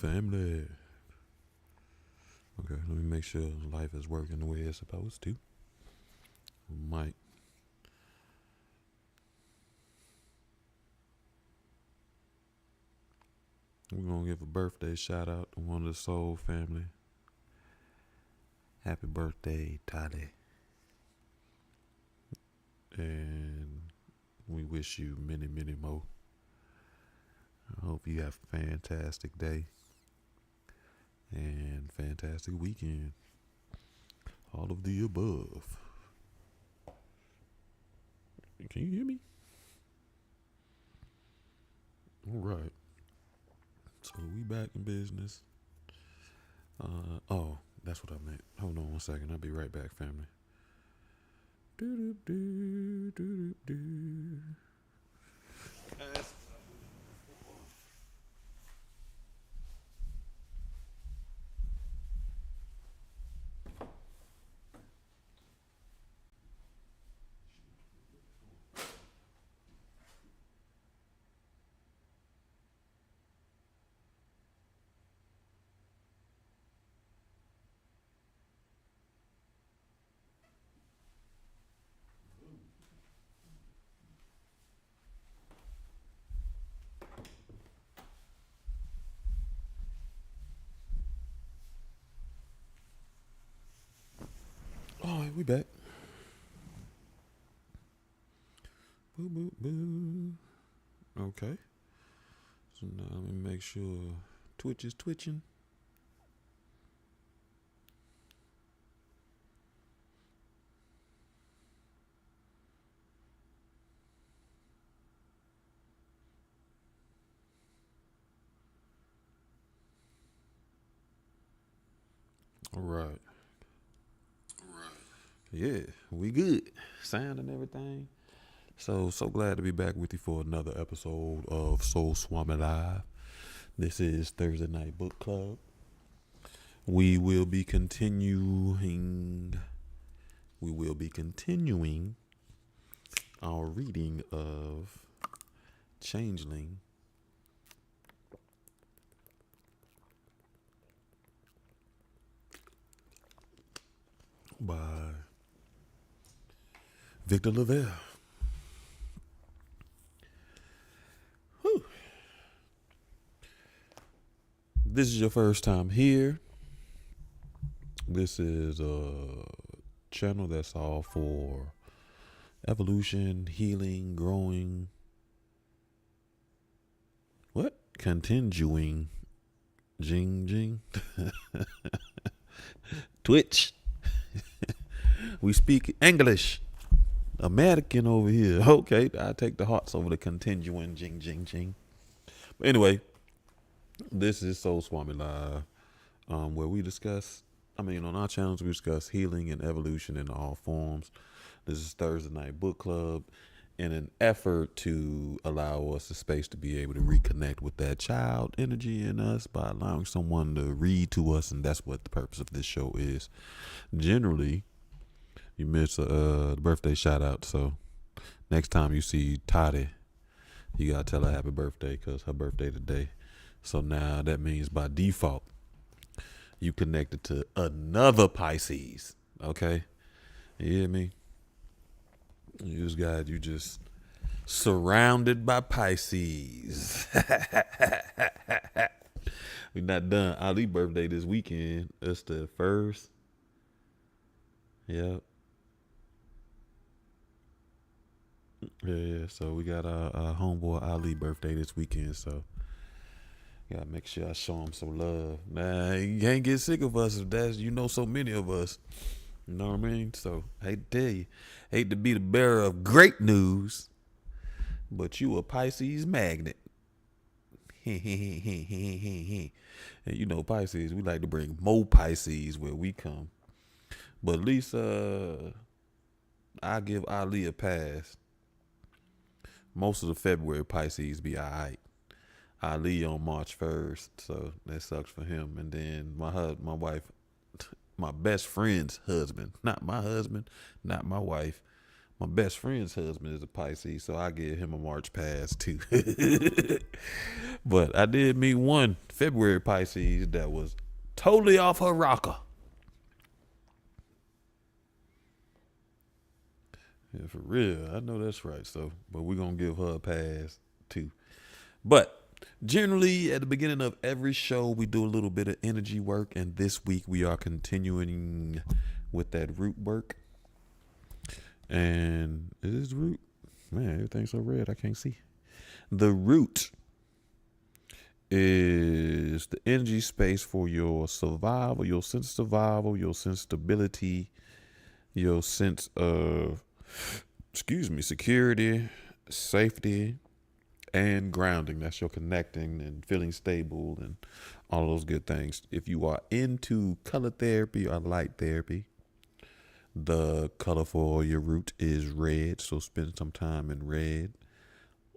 family. Okay, let me make sure life is working the way it's supposed to. Mike. We're going to give a birthday shout out to one of the Soul family. Happy birthday, Toddy. And we wish you many, many more. I hope you have a fantastic day and fantastic weekend. All of the above. Can you hear me? All right. So we back in business. Oh, that's what I meant. Hold on one second. I'll be right back, family. All right, we back. Boo, boo, boo. Okay. So now let me make sure Twitch is twitching. All right. Yeah, we good. Sound and everything. So glad to be back with you for another episode of Soul Swami Live. This is Thursday Night Book Club. We will be continuing our reading of Changeling by Victor Lavalle. Whew. This is your first time here. This is a channel that's all for evolution, healing, growing. What? Continuing. Jing. Twitch. We speak English. American over here. Okay, I take the hearts over the continuing. Jing. But anyway, this is Soul Swami Live, where we discuss, on our channels, we discuss healing and evolution in all forms. This is Thursday Night Book Club in an effort to allow us the space to be able to reconnect with that child energy in us by allowing someone to read to us, and that's what the purpose of this show is. Generally, you missed the birthday shout out, so next time you see Toddy, you gotta tell her happy birthday because her birthday today. So now that means by default, you connected to another Pisces. Okay? You hear me? You just surrounded by Pisces. We're not done. Ali birthday this weekend. It's the first. Yep. Yeah. So we got our homeboy Ali birthday this weekend. So gotta make sure I show him some love. Nah, you can't get sick of us if that's so many of us. You know what I mean? So hate to tell you, hate to be the bearer of great news, but you a Pisces magnet. And Pisces, we like to bring more Pisces where we come. But at least I give Ali a pass. Most of the February Pisces be alright. Ali on March 1st, so that sucks for him. And then my wife, my best friend's husband, not my husband, not my wife, my best friend's husband is a Pisces, so I give him a March pass too. But I did meet one February Pisces that was totally off her rocker. Yeah, for real. I know that's right. So, but we're gonna give her a pass too. But generally, at the beginning of every show, we do a little bit of energy work, and this week we are continuing with that root work. And it is root. Man, everything's so red I can't see. The root is the energy space for your survival, your sense of survival, your sense of stability, your sense of, security, safety, and grounding. That's your connecting and feeling stable and all those good things. If you are into color therapy or light therapy, the color for your root is red. So spend some time in red,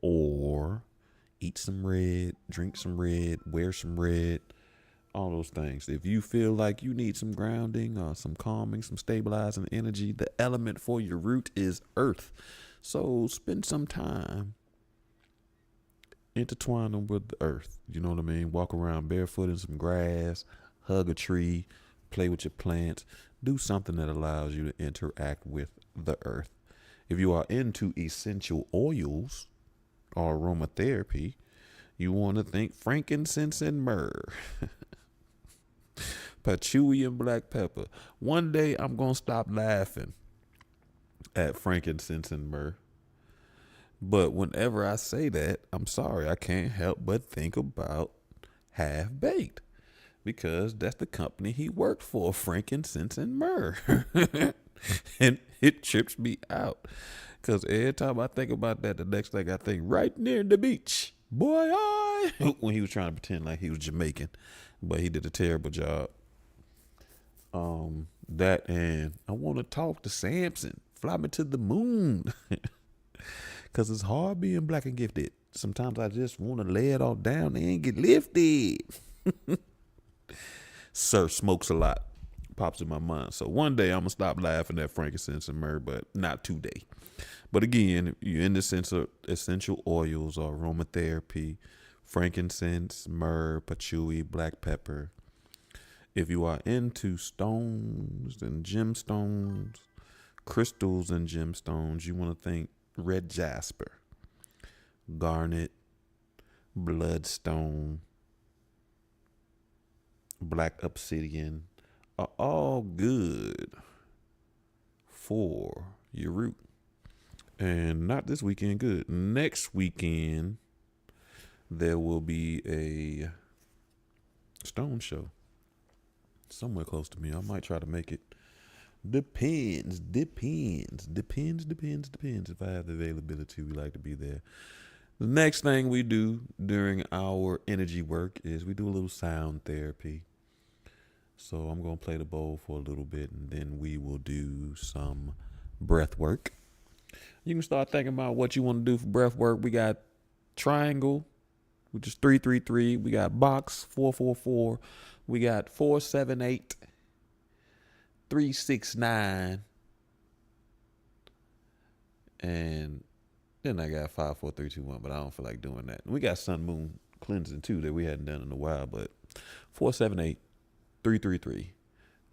or eat some red, drink some red, wear some red, all those things. If you feel like you need some grounding or some calming, some stabilizing energy, the element for your root is earth. So spend some time intertwine them with the earth. You know what I mean? Walk around barefoot in some grass, hug a tree, play with your plants, do something that allows you to interact with the earth. If you are into essential oils or aromatherapy, you want to think frankincense and myrrh, patchouli and black pepper. One day I'm going to stop laughing at frankincense and myrrh. But whenever I say that, I'm sorry, I can't help but think about Half Baked, because that's the company he worked for, frankincense and myrrh. And it trips me out, because every time I think about that, the next thing I think, right near the beach, boy, when he was trying to pretend like he was Jamaican, but he did a terrible job. That, and I want to talk to Samson, fly me to the moon. Because it's hard being black and gifted. Sometimes I just want to lay it all down and get lifted. Sir smokes a lot. Pops in my mind. So one day I'm going to stop laughing at frankincense and myrrh, but not today. But again, if you're in the sense of essential oils or aromatherapy, frankincense, myrrh, patchouli, black pepper. If you are into stones and gemstones, crystals and gemstones, you want to think red jasper, garnet, bloodstone, black obsidian are all good for your root. And not this weekend, good. Next weekend, there will be a stone show somewhere close to me. I might try to make it. Depends. If I have the availability, we like to be there. The next thing we do during our energy work is we do a little sound therapy. So I'm going to play the bowl for a little bit, and then we will do some breath work. You can start thinking about what you want to do for breath work. We got triangle, which is 333. We got box, 444. We got 478. 369, and then I got 5, 4, 3, 2, 1, but I don't feel like doing that. We got sun moon cleansing too that we hadn't done in a while, but 478, 333,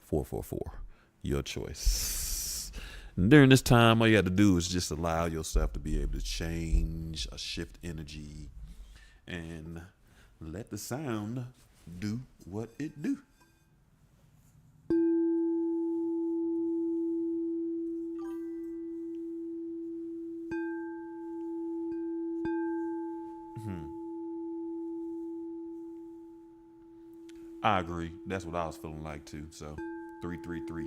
444, your choice. And during this time, all you have to do is just allow yourself to be able to change or shift energy and let the sound do what it do. I agree. That's what I was feeling like too. So 333.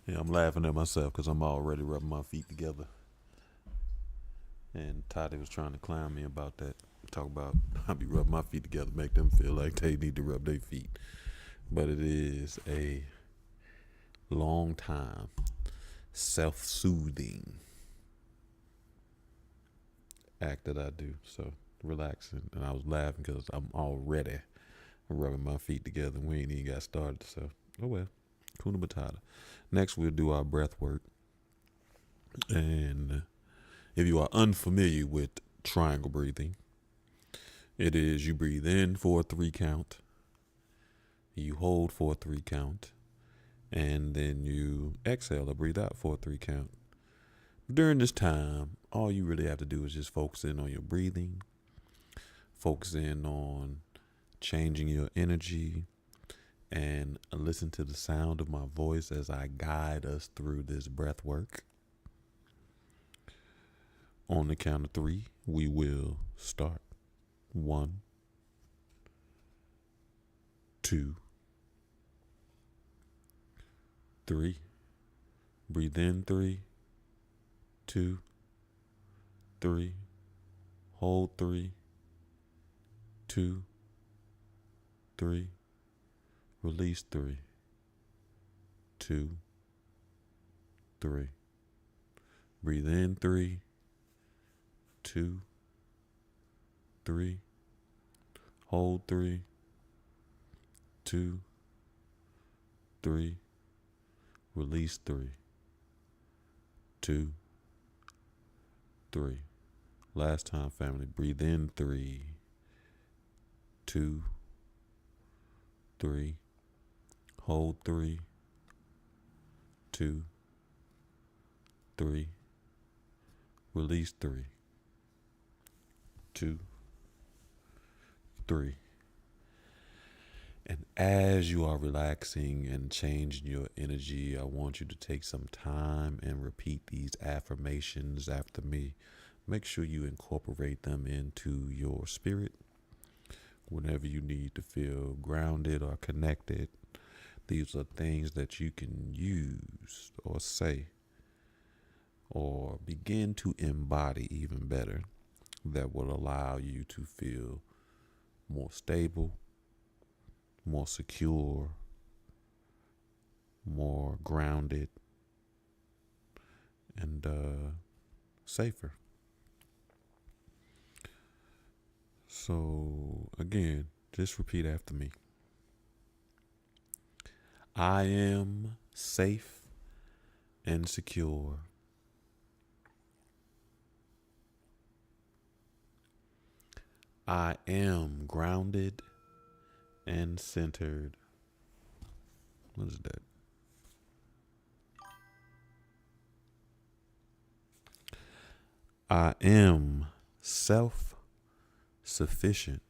Yeah, I'm laughing at myself because I'm already rubbing my feet together. And Toddy was trying to clown me about that. Talk about I be rubbing my feet together, make them feel like they need to rub their feet. But it is a long time self-soothing act that I do. So relaxing, and I was laughing because I'm already rubbing my feet together. We ain't even got started. So oh well, kuna matata. Next we'll do our breath work, and if you are unfamiliar with triangle breathing, it is you breathe in for a 3 count, you hold for a 3 count, and then you exhale or breathe out for a 3 count. During this time, all you really have to do is just focus in on your breathing, focus in on changing your energy, and listen to the sound of my voice as I guide us through this breath work. On the count of 3, we will start. 1, 2, 3. Breathe in 3, 2, 3. Hold 3, 2, 3. Release 3, 2, 3. Breathe in 3, 2, 3. Hold 3, 2, 3. Release 3, 2, 3. Last time, family. Breathe in 3, 2, 3. Hold 3, 2, 3. Release 3, 2, 3. And as you are relaxing and changing your energy, I want you to take some time and repeat these affirmations after me. Make sure you incorporate them into your spirit whenever you need to feel grounded or connected. These are things that you can use or say or begin to embody even better that will allow you to feel more stable, more secure, more grounded, and safer. So again, just repeat after me. I am safe and secure. I am grounded and centered. What is that? I am self-sufficient.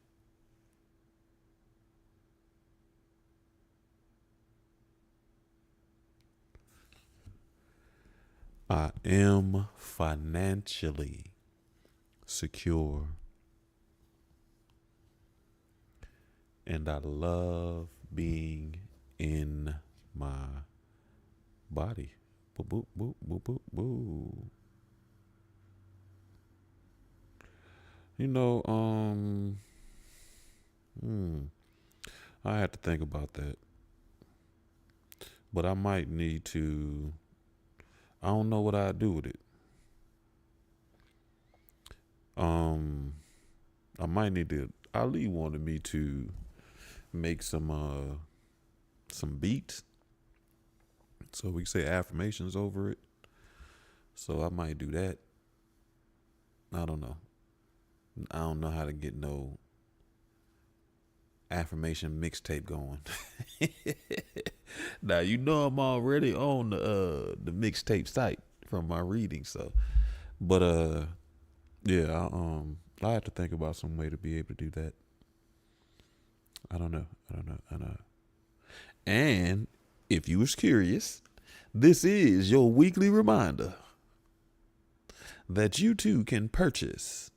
I am financially secure. And I love being in my body. Boop, boop, boop, boop, boop, boop. You know, I had to think about that. But I might need to, I don't know what I'd do with it. I might need to, Ali wanted me to make some beats. So we say affirmations over it. So I might do that. I don't know. I don't know how to get no affirmation mixtape going. Now you know I'm already on the mixtape site from my reading. So, but yeah, I have to think about some way to be able to do that. I don't know. I don't know. I know. And if you was curious, this is your weekly reminder that you too can purchase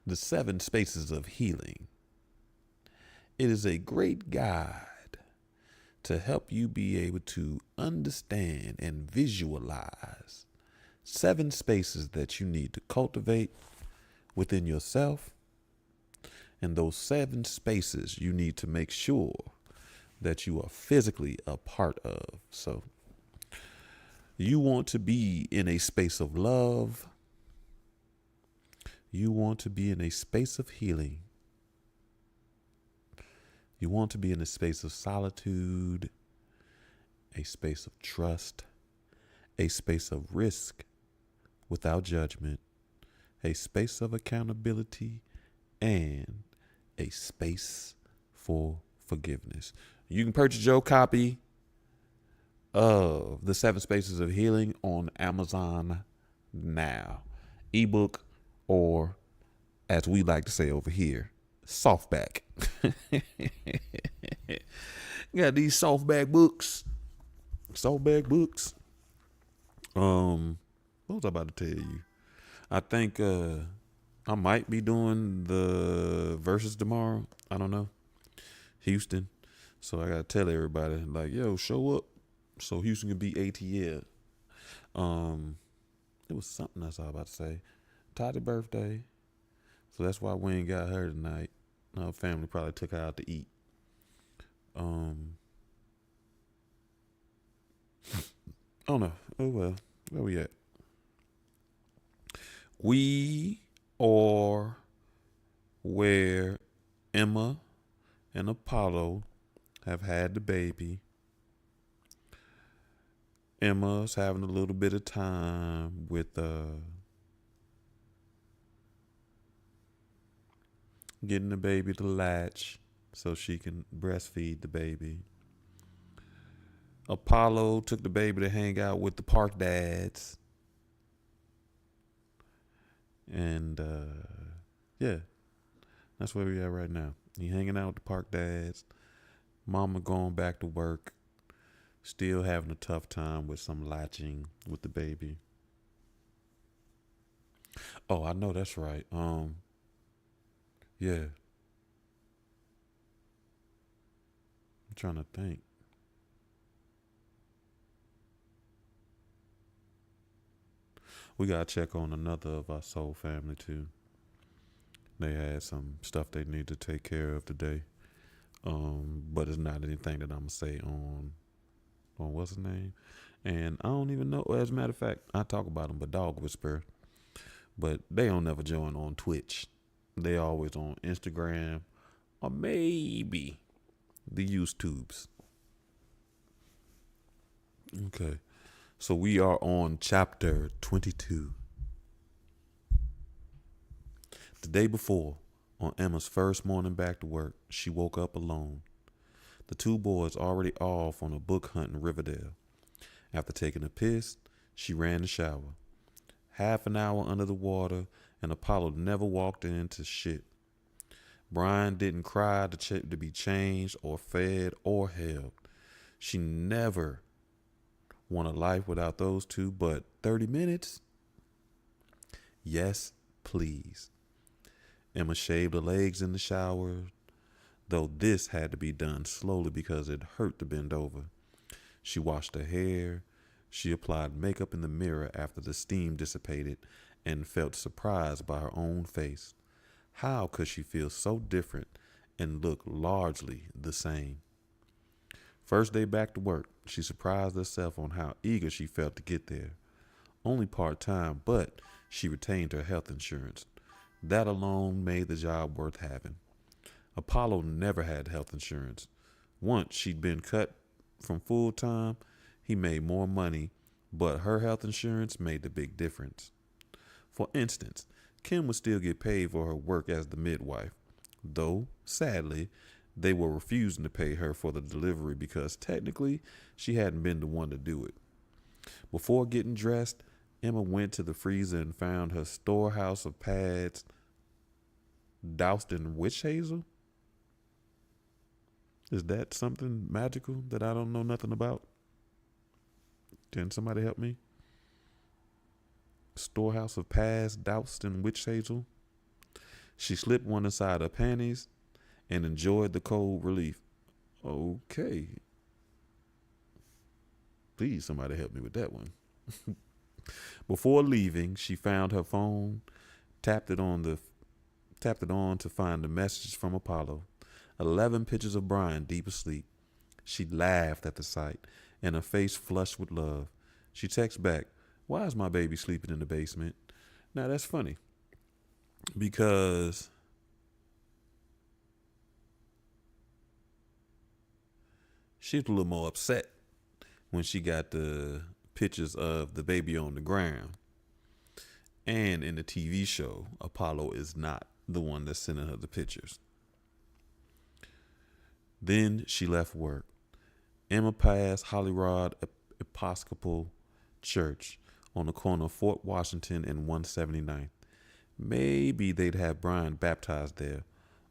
the 7 Spaces of Healing. It is a great guide to help you be able to understand and visualize 7 spaces that you need to cultivate within yourself. And those 7 spaces you need to make sure that you are physically a part of. So you want to be in a space of love. You want to be in a space of healing. You want to be in a space of solitude, a space of trust, a space of risk without judgment, a space of accountability, and a space for forgiveness. You can purchase your copy of the 7 Spaces of Healing on Amazon now. Ebook, or as we like to say over here, softback. Got these softback books. Softback books. What was I about to tell you? I think I might be doing the verses tomorrow. I don't know. Houston. So I gotta tell everybody, like, yo, show up so Houston can be ATL. It was something else I was about to say. Toddy's birthday. So that's why we ain't got her tonight. Her family probably took her out to eat. Oh no. Oh well. Where we at? We are where Emma and Apollo have had the baby. Emma's having a little bit of time with getting the baby to latch so she can breastfeed the baby. Apollo took the baby to hang out with the park dads. And yeah, that's where we are right now. He hanging out with the park dads. Mama going back to work. Still having a tough time with some latching with the baby. Oh, I know that's right. Yeah. I'm trying to think. We gotta check on another of our soul family too. They had some stuff they need to take care of today. But it's not anything that I'm gonna say on what's his name. And I don't even know. As a matter of fact, I talk about them, but Dog Whisper. But they don't never join on Twitch. They always on Instagram or maybe the YouTubes. Okay. So we are on chapter 22. The day before, on Emma's first morning back to work, she woke up alone. The 2 boys already off on a book hunt in Riverdale. After taking a piss, she ran the shower. Half an hour under the water, and Apollo never walked into shit. Brian didn't cry to be changed or fed or held. She never want a life without those 2, but 30 minutes? Yes, please. Emma shaved her legs in the shower, though this had to be done slowly because it hurt to bend over. She washed her hair. She applied makeup in the mirror after the steam dissipated and felt surprised by her own face. How could she feel so different and look largely the same? First day back to work, she surprised herself on how eager she felt to get there. Only part-time, but she retained her health insurance. That alone made the job worth having. Apollo never had health insurance. Once she'd been cut from full time, he made more money, but her health insurance made the big difference. For instance, Kim would still get paid for her work as the midwife, though, sadly, they were refusing to pay her for the delivery because technically she hadn't been the one to do it. Before getting dressed, Emma went to the freezer and found her storehouse of pads doused in witch hazel. Is that something magical that I don't know nothing about? Can somebody help me? Storehouse of pads doused in witch hazel. She slipped one inside her panties and enjoyed the cold relief. Okay. Please, somebody help me with that one. Before leaving, she found her phone, tapped it on to find the message from Apollo. 11 pictures of Brian deep asleep. She laughed at the sight, and her face flushed with love. She texts back, "Why is my baby sleeping in the basement?" Now that's funny because she was a little more upset when she got the pictures of the baby on the ground. And in the TV show, Apollo is not the one that's sending her the pictures. Then she left work. Emma passed Hollyrod Episcopal Church on the corner of Fort Washington and 179th. Maybe they'd have Brian baptized there.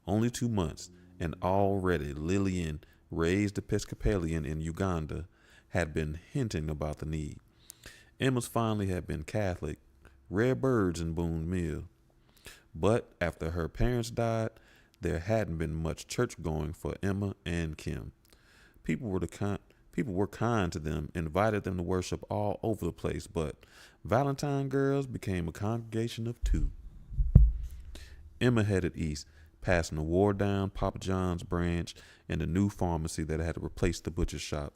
Only 2 months, and already Lillian, raised Episcopalian in Uganda, had been hinting about the need. Emma's family had been Catholic, rare birds in Boone Mill. But after her parents died, there hadn't been much church going for Emma and Kim. People were kind to them, invited them to worship all over the place, but Valentine Girls became a congregation of 2. Emma headed east, passing the wore-down Papa John's branch and the new pharmacy that had replaced the butcher shop.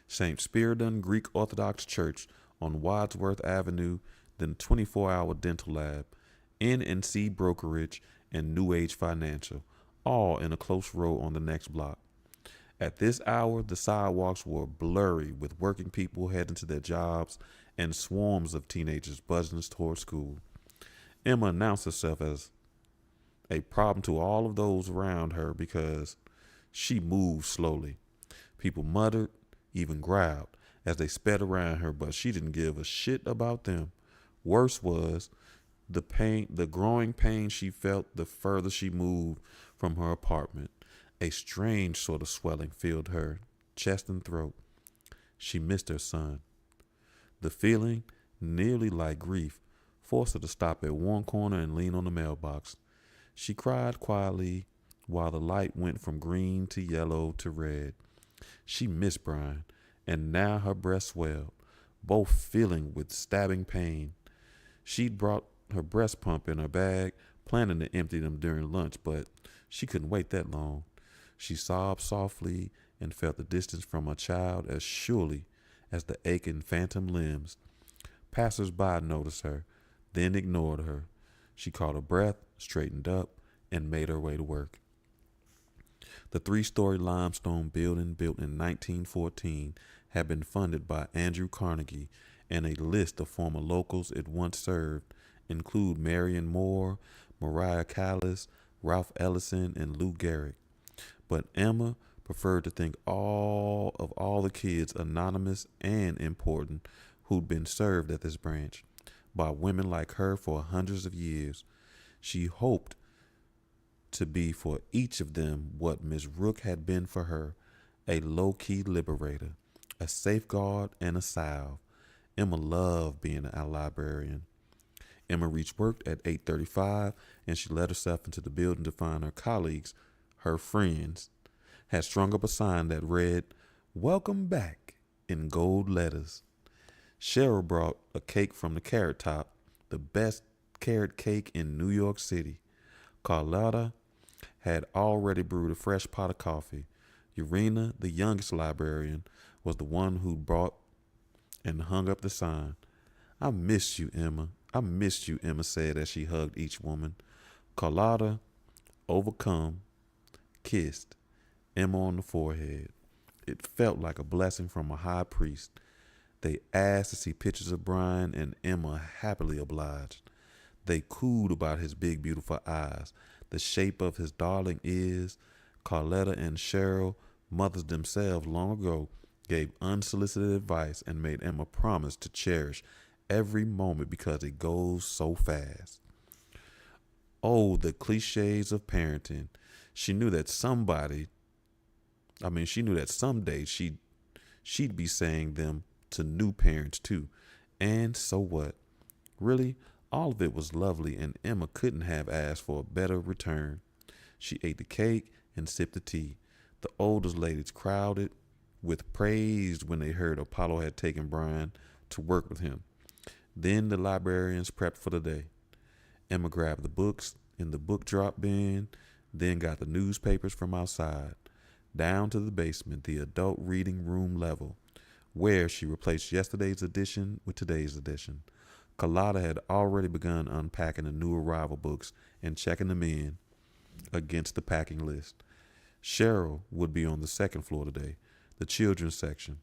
St. Spiridon Greek Orthodox Church on Wadsworth Avenue, then 24-hour dental lab, N&C Brokerage, and New Age Financial, all in a close row on the next block. At this hour, the sidewalks were blurry with working people heading to their jobs and swarms of teenagers buzzing toward school. Emma announced herself as a problem to all of those around her because she moved slowly. People muttered, even growled, as they sped around her, but she didn't give a shit about them. Worse was the growing pain she felt the further she moved from her apartment. A strange sort of swelling filled her chest and throat. She missed her son. The feeling, nearly like grief, forced her to stop at one corner and lean on the mailbox. She cried quietly while the light went from green to yellow to red. She missed Brian, and now her breast swelled, both filling with stabbing pain. She'd brought her breast pump in her bag, planning to empty them during lunch, but she couldn't wait that long. She sobbed softly and felt the distance from her child as surely as the aching phantom limbs. Passers-by noticed her, then ignored her. She caught her breath, straightened up, and made her way to work. The 3-story limestone building, built in 1914, had been funded by Andrew Carnegie, and a list of former locals it once served include Marion Moore, Mariah Callis, Ralph Ellison, and Lou Gehrig. But Emma preferred to think all the kids anonymous and important who'd been served at this branch by women like her for hundreds of years. She hoped to be for each of them what Miss Rook had been for her, a low-key liberator, a safeguard, and a salve. Emma loved being a librarian. Emma reached work at 8:35, and she let herself into the building to find her colleagues, her friends, had strung up a sign that read, "Welcome back," in gold letters. Cheryl brought a cake from the Carrot Top, the best carrot cake in New York City. Carlotta had already brewed a fresh pot of coffee. Urena, the youngest librarian, was the one who brought and hung up the sign. "I missed you, Emma. I missed you," Emma said as she hugged each woman. Carlotta, overcome, kissed. Emma on the forehead. It felt like a blessing from a high priest. They asked to see pictures of Brian, and Emma happily obliged. They cooed about his big, beautiful eyes, the shape of his darling ears. Carletta and Cheryl, mothers themselves long ago, gave unsolicited advice and made Emma promise to cherish every moment because it goes so fast. Oh, the cliches of parenting. She knew that she knew that someday she'd be saying them to new parents too. And so what? Really, all of it was lovely, and Emma couldn't have asked for a better return. She ate the cake and sipped the tea. The oldest ladies crowded with praise when they heard Apollo had taken Brian to work with him. Then the librarians prepped for the day. Emma grabbed the books in the book drop bin, then got the newspapers from outside, down to the basement, the adult reading room level, where she replaced yesterday's edition with today's edition. Carlotta had already begun unpacking the new arrival books and checking them in against the packing list. Cheryl would be on the second floor today, the children's section.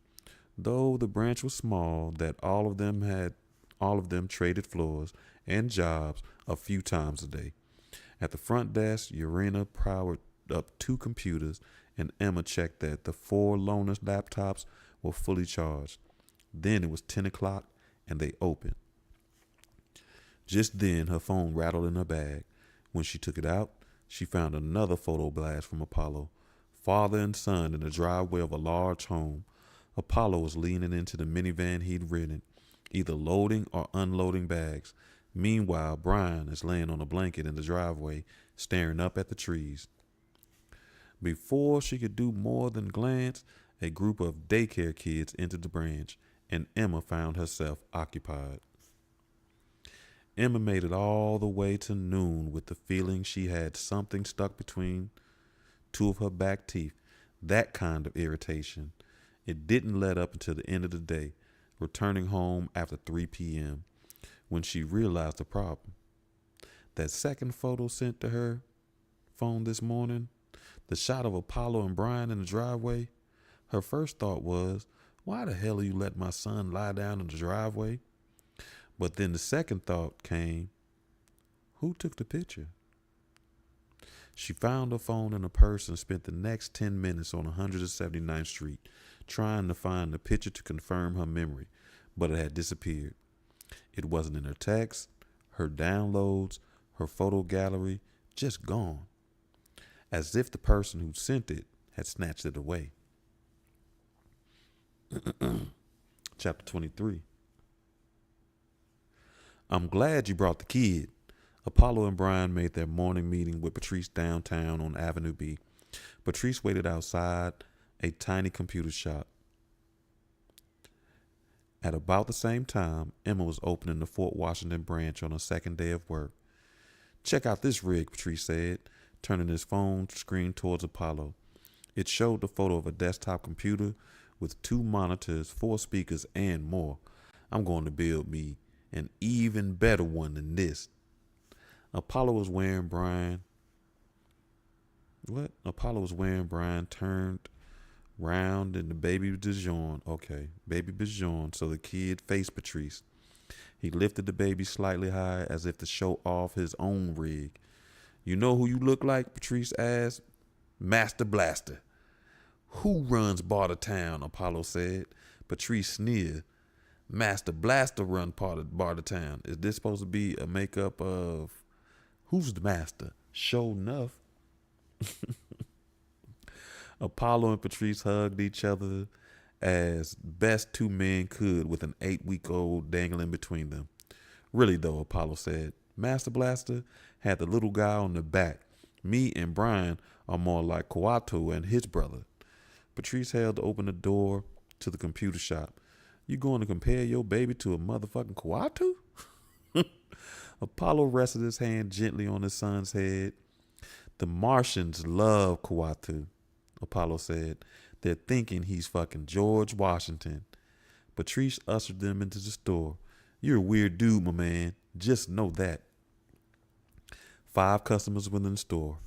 Though the branch was small, that all of them traded floors and jobs a few times a day. At the front desk, Urena powered up 2 computers, and Emma checked that the 4 loaners' laptops were fully charged. Then it was 10 o'clock, and they opened. Just then, her phone rattled in her bag. When she took it out, she found another photo blast from Apollo, father and son in the driveway of a large home. Apollo was leaning into the minivan he'd ridden, either loading or unloading bags. Meanwhile, Brian is laying on a blanket in the driveway, staring up at the trees. Before she could do more than glance, a group of daycare kids entered the branch, and Emma found herself occupied. Emma made it all the way to noon with the feeling she had something stuck between 2 of her back teeth, that kind of irritation. It didn't let up until the end of the day, returning home after 3 p.m., when she realized the problem. That second photo sent to her phone this morning, the shot of Apollo and Brian in the driveway, her first thought was, why the hell are you letting my son lie down in the driveway? But then the second thought came, who took the picture? She found her phone in her purse and spent the next 10 minutes on 179th Street trying to find the picture to confirm her memory, but it had disappeared. It wasn't in her texts, her downloads, her photo gallery, just gone, as if the person who sent it had snatched it away. Chapter 23. I'm glad you brought the kid. Apollo and Brian made their morning meeting with Patrice downtown on Avenue B. Patrice waited outside a tiny computer shop. At about the same time, Emma was opening the Fort Washington branch on her second day of work. Check out this rig, Patrice said, turning his phone screen towards Apollo. It showed the photo of a desktop computer with 2 monitors, 4 speakers, and more. I'm going to build me an even better one than this. Apollo was wearing Brian turned round in the baby Dijon. Okay, baby Dijon. So the kid faced Patrice. He lifted the baby slightly high as if to show off his own rig. You know who you look like? Patrice asked. Master Blaster. Who runs Bartertown? Apollo said. Patrice sneered. Master Blaster run part of Bartertown. Is this supposed to be a makeup of who's the master? Sure enough. Apollo and Patrice hugged each other as best 2 men could with an 8-week-old dangling between them. Really though, Apollo said, Master Blaster had the little guy on the back. Me and Brian are more like Kawato and his brother. Patrice held open the door to the computer shop. You going to compare your baby to a motherfucking Kawato? Apollo rested his hand gently on his son's head. The Martians love Kawato, Apollo said. They're thinking he's fucking George Washington. Patrice ushered them into the store. You're a weird dude, my man. Just know that. 5 customers within the store.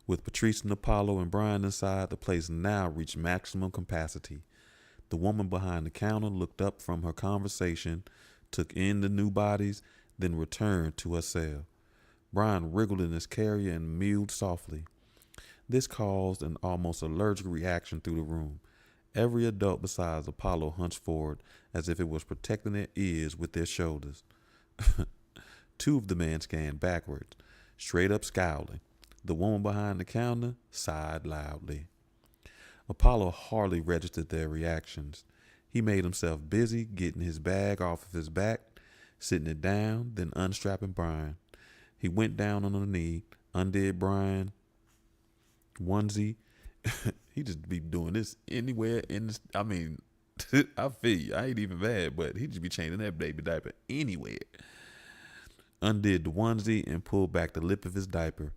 With Patrice and Apollo and Brian inside, the place now reached maximum capacity. The woman behind the counter looked up from her conversation, took in the new bodies, then returned to her cell. Brian wriggled in his carrier and mewed softly. This caused an almost allergic reaction through the room. Every adult besides Apollo hunched forward as if it was protecting their ears with their shoulders. Two of the men scanned backwards, straight up scowling. The woman behind the counter sighed loudly. Apollo hardly registered their reactions. He made himself busy getting his bag off of his back, sitting it down, then unstrapping Brian. He went down on a knee, undid Brian onesie. He just be doing this anywhere in this, I mean, I feel you. I ain't even bad, but he just be changing that baby diaper anywhere. Undid the onesie and pulled back the lip of his diaper.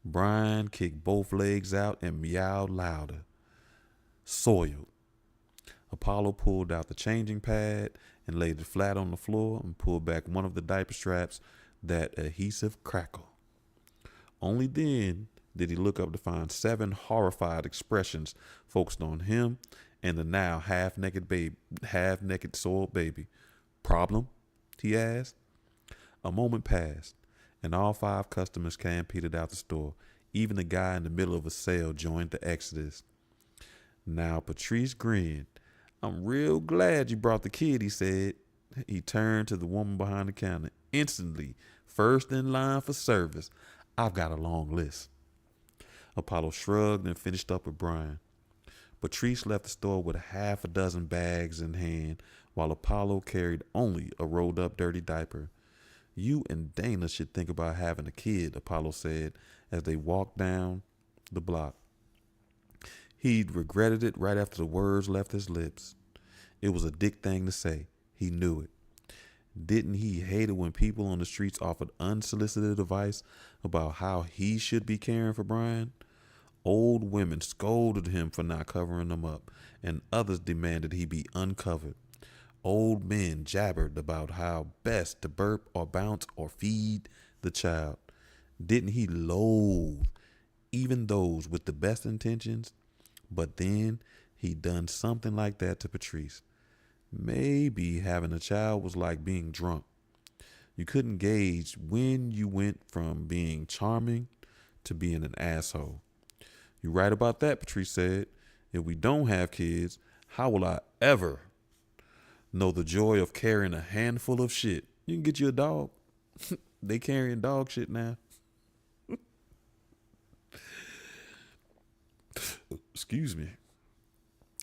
Brian kicked both legs out and meowed louder. Soiled. Apollo pulled out the changing pad and laid it flat on the floor and pulled back one of the diaper straps, that adhesive crackle. Only then did he look up to find 7 horrified expressions focused on him and the now half-naked soiled baby. Problem? He asked. A moment passed, and all 5 customers stampeded out the store. Even the guy in the middle of a sale joined the exodus. Now Patrice grinned. I'm real glad you brought the kid, he said. He turned to the woman behind the counter. Instantly, first in line for service. I've got a long list. Apollo shrugged and finished up with Brian. Patrice left the store with half a dozen bags in hand, while Apollo carried only a rolled up dirty diaper. You and Dana should think about having a kid, Apollo said as they walked down the block. He'd regretted it right after the words left his lips. It was a dick thing to say. He knew it. Didn't he hate it when people on the streets offered unsolicited advice about how he should be caring for Brian? Old women scolded him for not covering them up, and others demanded he be uncovered. Old men jabbered about how best to burp or bounce or feed the child. Didn't he loathe even those with the best intentions? But then he'd done something like that to Patrice. Maybe having a child was like being drunk. You couldn't gauge when you went from being charming to being an asshole. You're right about that, Patrice said. If we don't have kids, how will I ever know the joy of carrying a handful of shit? You can get you a dog. They carrying dog shit now. Excuse me.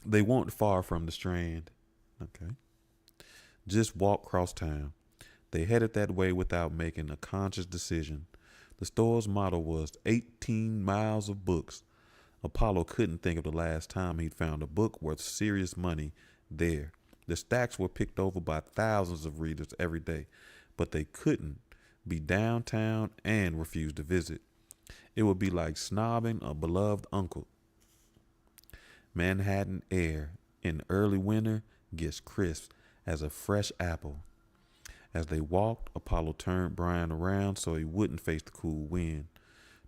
They weren't far from the Strand. Okay. Just walk across town. They headed that way without making a conscious decision. The store's motto was 18 miles of books. Apollo couldn't think of the last time he'd found a book worth serious money there. The stacks were picked over by thousands of readers every day, but they couldn't be downtown and refuse to visit. It would be like snobbing a beloved uncle. Manhattan air in early winter gets crisp as a fresh apple. As they walked, Apollo turned Brian around so he wouldn't face the cool wind.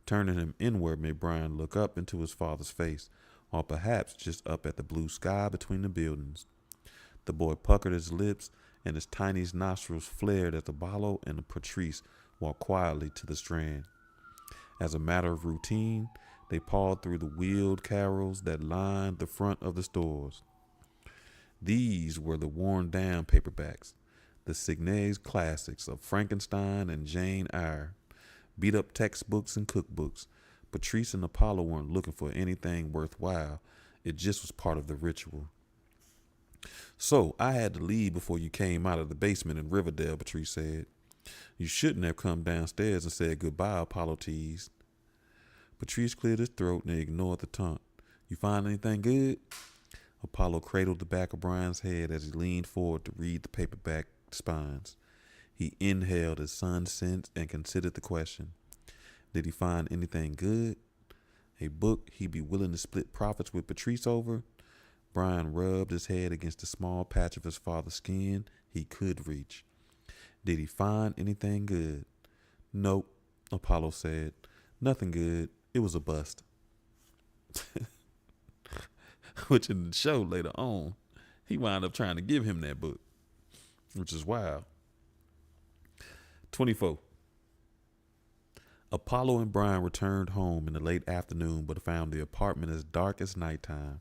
Turning him inward made Brian look up into his father's face, or perhaps just up at the blue sky between the buildings. The boy puckered his lips, and his tiny nostrils flared as Apollo and Patrice walked quietly to the Strand. As a matter of routine, they pawed through the wheeled carrels that lined the front of the stores. These were the worn-down paperbacks, the Signes classics of Frankenstein and Jane Eyre, beat-up textbooks and cookbooks. Patrice and Apollo weren't looking for anything worthwhile. It just was part of the ritual. So I had to leave before you came out of the basement in Riverdale, Patrice said. You shouldn't have come downstairs and said goodbye, Apollo teased. Patrice cleared his throat and ignored the taunt. You find anything good? Apollo cradled the back of Brian's head as he leaned forward to read the paperback spines. He inhaled his son's scent and considered the question. Did he find anything good? A book he'd be willing to split profits with Patrice over? Brian rubbed his head against the small patch of his father's skin he could reach. Did he find anything good? Nope, Apollo said. Nothing good. it was a bust. Which in the show later on, he wound up trying to give him that book, which is wild. 24. Apollo and Brian returned home in the late afternoon but found the apartment as dark as nighttime.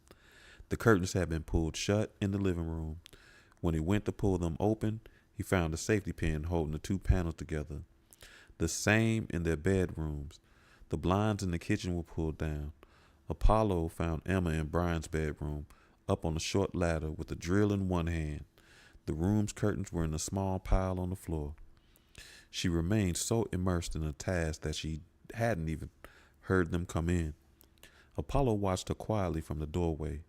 The curtains had been pulled shut in the living room. When he went to pull them open, he found a safety pin holding the two panels together. The same in their bedrooms. The blinds in the kitchen were pulled down. Apollo found Emma in Brian's bedroom, up on a short ladder with a drill in one hand. The room's curtains were in a small pile on the floor. She remained so immersed in the task that she hadn't even heard them come in. Apollo watched her quietly from the doorway.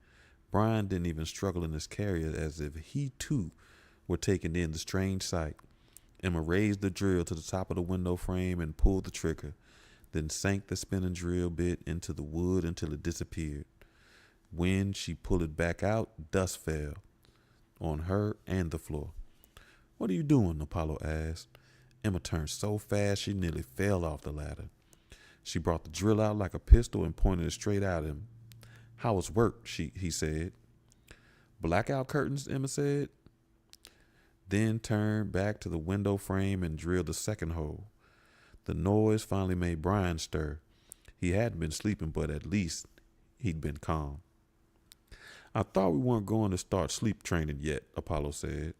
Brian didn't even struggle in his carrier, as if he too were taking in the strange sight. Emma raised the drill to the top of the window frame and pulled the trigger, then sank the spinning drill bit into the wood until it disappeared. When she pulled it back out, dust fell on her and the floor. "What are you doing?" Apollo asked. Emma turned so fast she nearly fell off the ladder. She brought the drill out like a pistol and pointed it straight at him. "How was work?" he said. "Blackout curtains," Emma said, then turned back to the window frame and drilled the second hole. The noise finally made Brian stir. He hadn't been sleeping, but at least he'd been calm. "I thought we weren't going to start sleep training yet," Apollo said.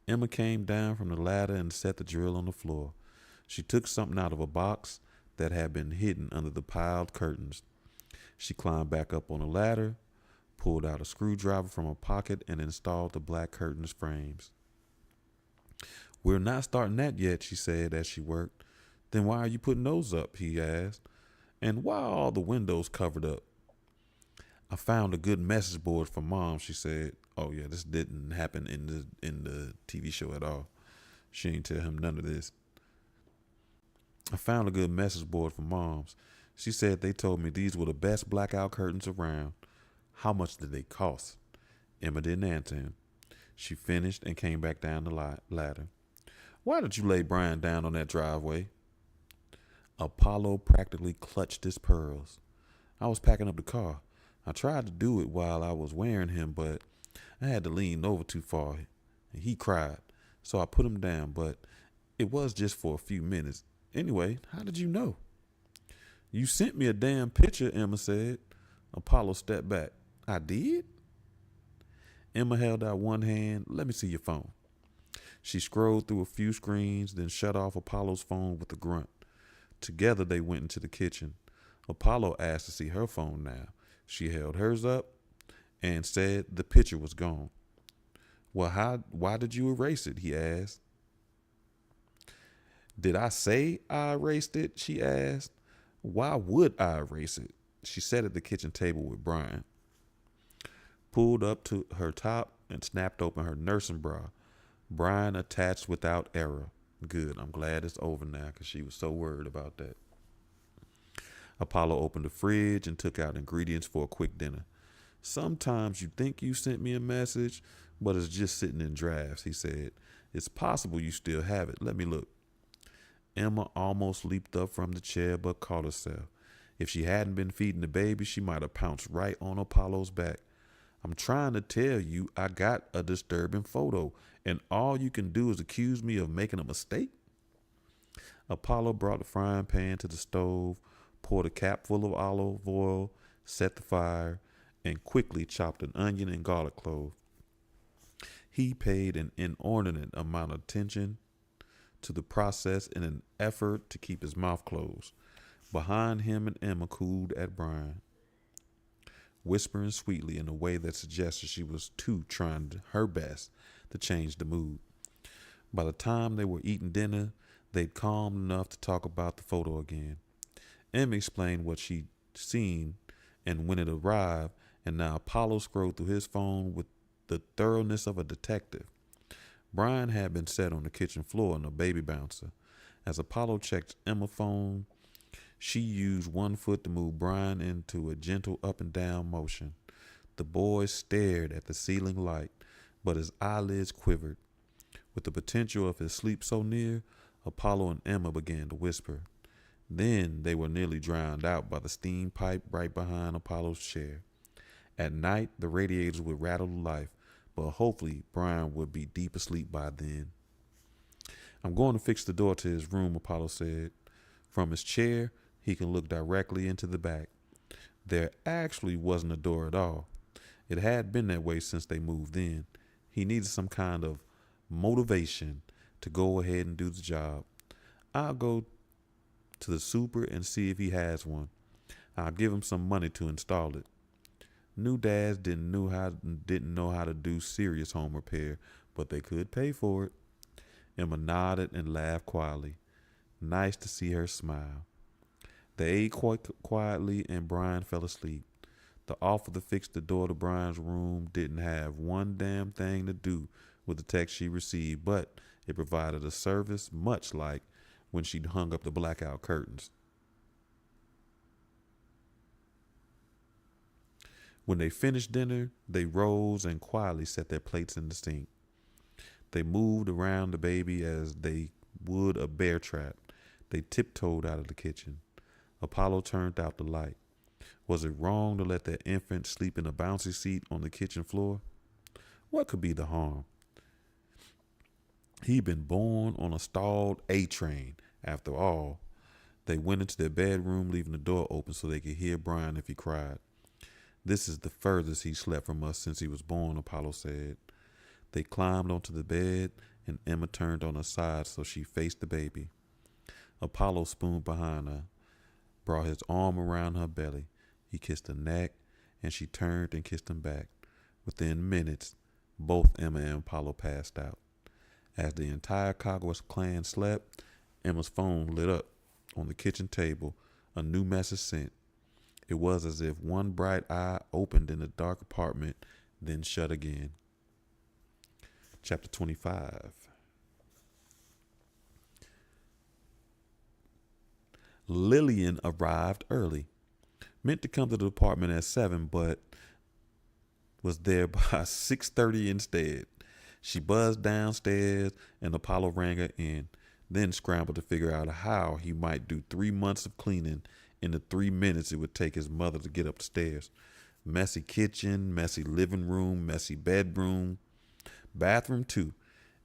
Emma came down from the ladder and set the drill on the floor. She took something out of a box that had been hidden under the piled curtains. She climbed back up on the ladder, pulled out a screwdriver from her pocket, and installed the black curtains frames. "We're not starting that yet," she said as she worked. "Then why are you putting those up?" he asked. "And why are all the windows covered up?" "I found a good message board for Mom," she said. Oh yeah, this didn't happen in the TV show at all. She ain't tell him none of this. "I found a good message board for Moms. She said they told me these were the best blackout curtains around. How much did they cost?" Emma didn't answer him. She finished and came back down the ladder. "Why did you lay Brian down on that driveway?" Apollo practically clutched his pearls. "I was packing up the car. I tried to do it while I was wearing him, but I had to lean over too far. He cried, so I put him down, but it was just for a few minutes. Anyway, how did you know?" "You sent me a damn picture," Emma said. Apollo stepped back. "I did?" Emma held out one hand. "Let me see your phone." She scrolled through a few screens, then shut off Apollo's phone with a grunt. Together they went into the kitchen. Apollo asked to see her phone now. She held hers up and said the picture was gone. "Well, why did you erase it?" he asked. "Did I say I erased it?" she asked. "Why would I erase it?" She sat at the kitchen table with Brian, pulled up to her top, and snapped open her nursing bra. Brian attached without error. Good, I'm glad it's over now because she was so worried about that. Apollo opened the fridge and took out ingredients for a quick dinner. "Sometimes you think you sent me a message, but it's just sitting in drafts," he said. "It's possible you still have it. Let me look." Emma almost leaped up from the chair but caught herself. If she hadn't been feeding the baby, she might have pounced right on Apollo's back. "I'm trying to tell you I got a disturbing photo, and all you can do is accuse me of making a mistake?" Apollo brought the frying pan to the stove, poured a cap full of olive oil, set the fire, and quickly chopped an onion and garlic clove. He paid an inordinate amount of attention to the process in an effort to keep his mouth closed. Behind him and Emma cooed at Brian, whispering sweetly in a way that suggested she was too trying her best to change the mood. By the time they were eating dinner, they'd calmed enough to talk about the photo again. Emma explained what she'd seen and when it arrived, and now Apollo scrolled through his phone with the thoroughness of a detective. Brian had been set on the kitchen floor in a baby bouncer. As Apollo checked Emma's phone, she used one foot to move Brian into a gentle up and down motion. The boy stared at the ceiling light, but his eyelids quivered. With the potential of his sleep so near, Apollo and Emma began to whisper. Then they were nearly drowned out by the steam pipe right behind Apollo's chair. At night, the radiators would rattle to life, but hopefully Brian would be deep asleep by then. I'm going to fix the door to his room, Apollo said. From his chair, he can look directly into the back. There actually wasn't a door at all. It had been that way since they moved in. He needed some kind of motivation to go ahead and do the job. I'll go to the super and see if he has one. I'll give him some money to install it. New dads didn't know how to do serious home repair, but they could pay for it. Emma nodded and laughed quietly. Nice to see her smile. They ate quite quietly and Brian fell asleep. The offer to fix the door to Brian's room didn't have one damn thing to do with the text she received, but it provided a service much like when she'd hung up the blackout curtains. When they finished dinner, they rose and quietly set their plates in the sink. They moved around the baby as they would a bear trap. They tiptoed out of the kitchen. Apollo turned out the light. Was it wrong to let their infant sleep in a bouncy seat on the kitchen floor? What could be the harm? He'd been born on a stalled A train. After all, they went into their bedroom, leaving the door open so they could hear Brian if he cried. This is the furthest he slept from us since he was born, Apollo said. They climbed onto the bed, and Emma turned on her side so she faced the baby. Apollo spooned behind her, brought his arm around her belly. He kissed her neck, and she turned and kissed him back. Within minutes, both Emma and Apollo passed out. As the entire Cogwas clan slept, Emma's phone lit up on the kitchen table, a new message sent. It was as if one bright eye opened in the dark apartment, then shut again. Chapter 25. Lillian arrived early. Meant to come to the apartment at 7, but was there by 6:30 instead. She buzzed downstairs and Apollo rang her in, then scrambled to figure out how he might do 3 months of cleaning in the 3 minutes it would take his mother to get upstairs. Messy kitchen, messy living room, messy bedroom, bathroom too.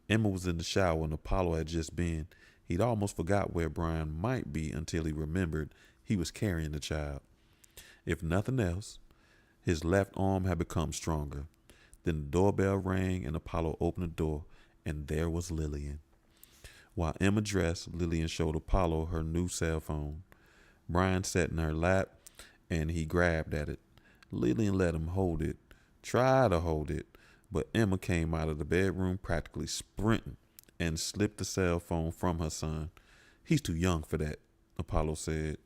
Emma was in the shower and Apollo had just been. He'd almost forgot where Brian might be until he remembered he was carrying the child. If nothing else, his left arm had become stronger. Then the doorbell rang and Apollo opened the door, and there was Lillian. While Emma dressed, Lillian showed Apollo her new cell phone. Brian sat in her lap, and he grabbed at it. Lillian let him hold it, try to hold it, but Emma came out of the bedroom practically sprinting and slipped the cell phone from her son. He's too young for that, Apollo said.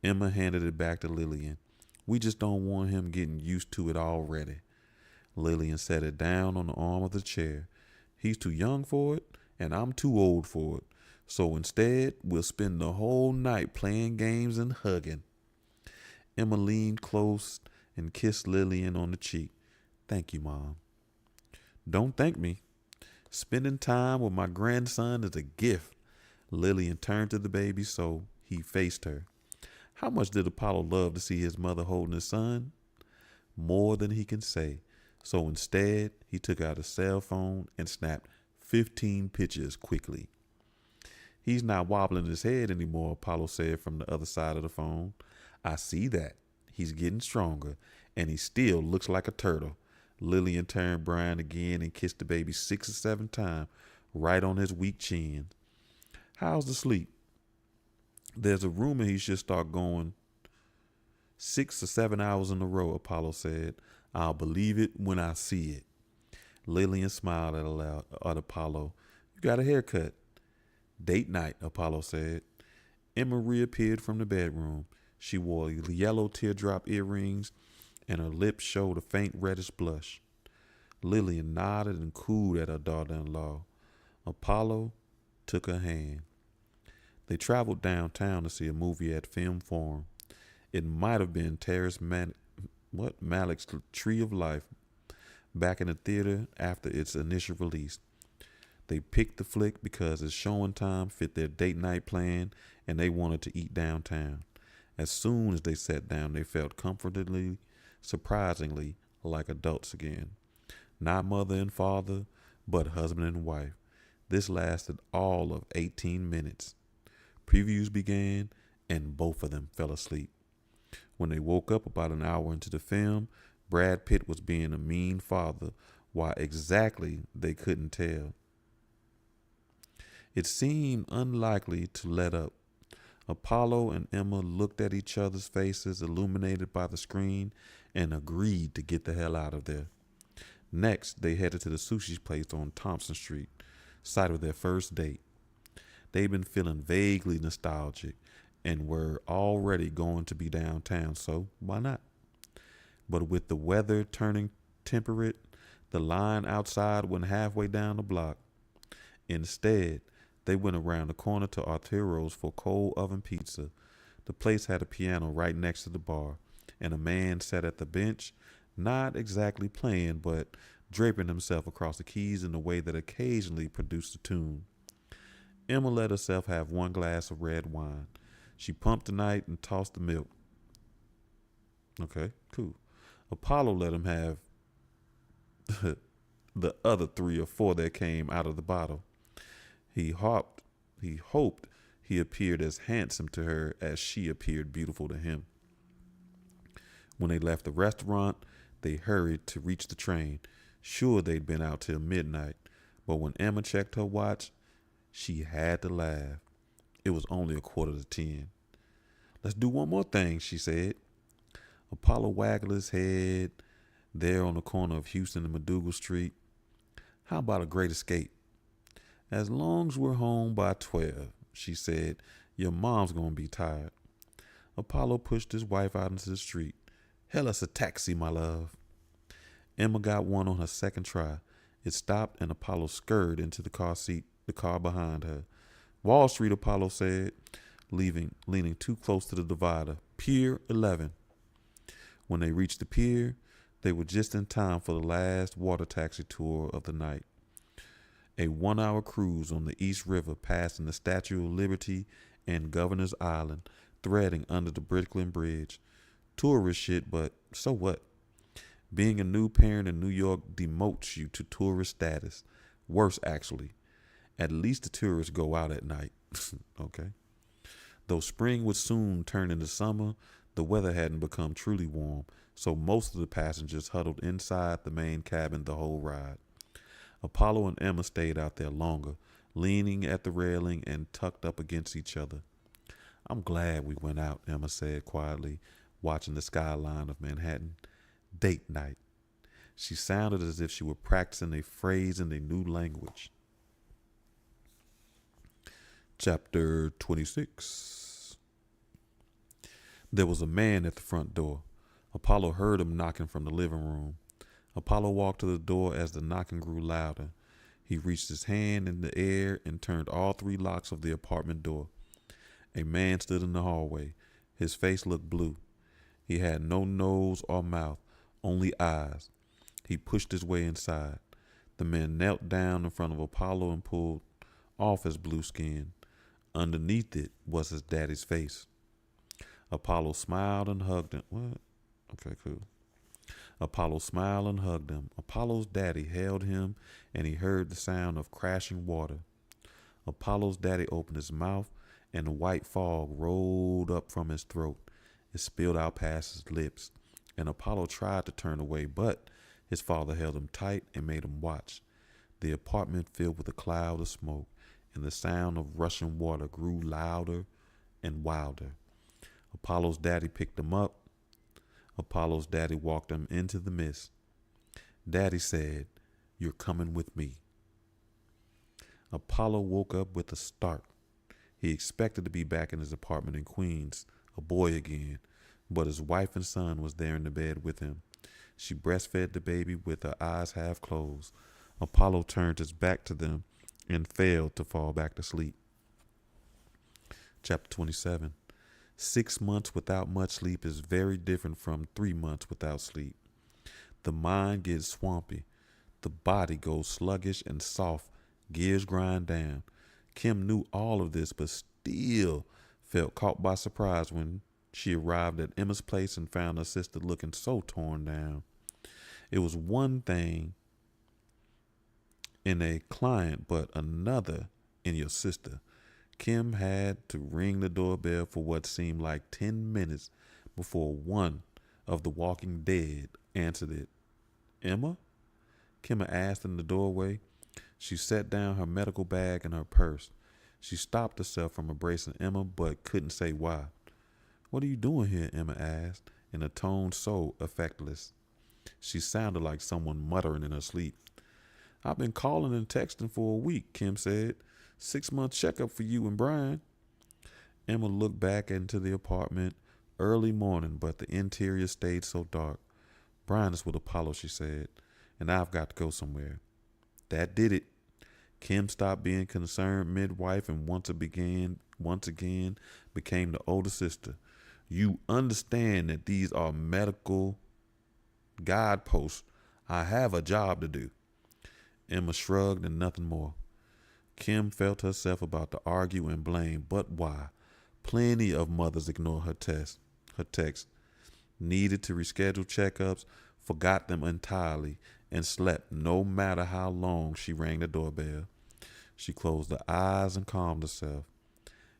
Emma handed it back to Lillian. We just don't want him getting used to it already. Lillian set it down on the arm of the chair. He's too young for it, and I'm too old for it. So instead, we'll spend the whole night playing games and hugging. Emma leaned close and kissed Lillian on the cheek. Thank you, Mom. Don't thank me. Spending time with my grandson is a gift. Lillian turned to the baby so he faced her. How much did Apollo love to see his mother holding his son? More than he can say. So instead, he took out his cell phone and snapped 15 pictures quickly. He's not wobbling his head anymore, Apollo said from the other side of the phone. I see that. He's getting stronger, and he still looks like a turtle. Lillian turned Brian again and kissed the baby 6 or 7 times, right on his weak chin. How's the sleep? There's a rumor he should start going 6 or 7 hours in a row, Apollo said. I'll believe it when I see it. Lillian smiled at Apollo. You got a haircut. Date night, Apollo said. Emma reappeared from the bedroom. She wore yellow teardrop earrings, and her lips showed a faint reddish blush. Lillian nodded and cooed at her daughter-in-law. Apollo took her hand. They traveled downtown to see a movie at Film Forum. It might have been Malik's Tree of Life, back in the theater after its initial release. They picked the flick because its showing time fit their date night plan, and they wanted to eat downtown. As soon as they sat down, they felt comfortably, surprisingly, like adults again. Not mother and father, but husband and wife. This lasted all of 18 minutes. Previews began, and both of them fell asleep. When they woke up about an hour into the film, Brad Pitt was being a mean father. Why exactly, they couldn't tell. It seemed unlikely to let up. Apollo and Emma looked at each other's faces illuminated by the screen and agreed to get the hell out of there. Next, they headed to the sushi place on Thompson Street, site of their first date. They'd been feeling vaguely nostalgic and were already going to be downtown, so why not? But with the weather turning temperate, the line outside went halfway down the block. Instead, they went around the corner to Arturo's for cold oven pizza. The place had a piano right next to the bar, and a man sat at the bench, not exactly playing, but draping himself across the keys in a way that occasionally produced a tune. Emma let herself have one glass of red wine. She pumped the Nite and tossed the milk. Okay, cool. Apollo let him have the other 3 or 4 that came out of the bottle. He hoped he appeared as handsome to her as she appeared beautiful to him. When they left the restaurant, they hurried to reach the train. Sure, they'd been out till midnight, but when Emma checked her watch, she had to laugh. It was only 9:45. "Let's do one more thing," she said. Apollo waggled his head there on the corner of Houston and McDougal Street. "How about a great escape?" "As long as we're home by 12, she said. "Your mom's going to be tired." Apollo pushed his wife out into the street. "Hail us a taxi, my love." Emma got one on her second try. It stopped, and Apollo scurried into the car behind her. "Wall Street," Apollo said, leaning too close to the divider. "Pier 11. When they reached the pier, they were just in time for the last water taxi tour of the night. A 1-hour cruise on the East River, passing the Statue of Liberty and Governor's Island, threading under the Brooklyn Bridge. Tourist shit, but so what? Being a new parent in New York demotes you to tourist status. Worse, actually. At least the tourists go out at night." Okay. Though spring would soon turn into summer, the weather hadn't become truly warm, so most of the passengers huddled inside the main cabin the whole ride. Apollo and Emma stayed out there longer, leaning at the railing and tucked up against each other. "I'm glad we went out," Emma said quietly, watching the skyline of Manhattan. "Date night." She sounded as if she were practicing a phrase in a new language. Chapter 26. There was a man at the front door. Apollo heard him knocking from the living room. Apollo walked to the door as the knocking grew louder. He reached his hand in the air and turned all 3 locks of the apartment door. A man stood in the hallway. His face looked blue. He had no nose or mouth, only eyes. He pushed his way inside. The man knelt down in front of Apollo and pulled off his blue skin. Underneath it was his daddy's face. Apollo smiled and hugged him. What? Okay, cool. Apollo smiled and hugged him. Apollo's daddy held him, and he heard the sound of crashing water. Apollo's daddy opened his mouth, and a white fog rolled up from his throat. It spilled out past his lips, and Apollo tried to turn away, but his father held him tight and made him watch. The apartment filled with a cloud of smoke, and the sound of rushing water grew louder and wilder. Apollo's daddy picked him up. Apollo's daddy walked him into the mist. Daddy said, "You're coming with me." Apollo woke up with a start. He expected to be back in his apartment in Queens, a boy again, but his wife and son was there in the bed with him. She breastfed the baby with her eyes half closed. Apollo turned his back to them and failed to fall back to sleep. Chapter 27. 6 months without much sleep is very different from 3 months without sleep. The mind gets swampy. The body goes sluggish and soft. Gears grind down. Kim knew all of this, but still felt caught by surprise when she arrived at Emma's place and found her sister looking so torn down. It was one thing in a client, but another in your sister. Kim had to ring the doorbell for what seemed like 10 minutes before one of the walking dead answered it. Emma? Kim asked in the doorway. She set down her medical bag and her purse. She stopped herself from embracing Emma, but couldn't say why. What are you doing here? Emma asked, in a tone so effectless. She sounded like someone muttering in her sleep. I've been calling and texting for a week, Kim said. 6-month checkup for you and Brian. Emma looked back into the apartment. Early morning, but the interior stayed so dark. Brian is with Apollo, she said, and I've got to go somewhere. That did it. Kim stopped being concerned midwife and once again became the older sister. You understand that these are medical guideposts. I have a job to do. Emma shrugged and nothing more. Kim felt herself about to argue and blame, but why? Plenty of mothers ignore her text, needed to reschedule checkups, forgot them entirely, and slept no matter how long she rang the doorbell. She closed her eyes and calmed herself.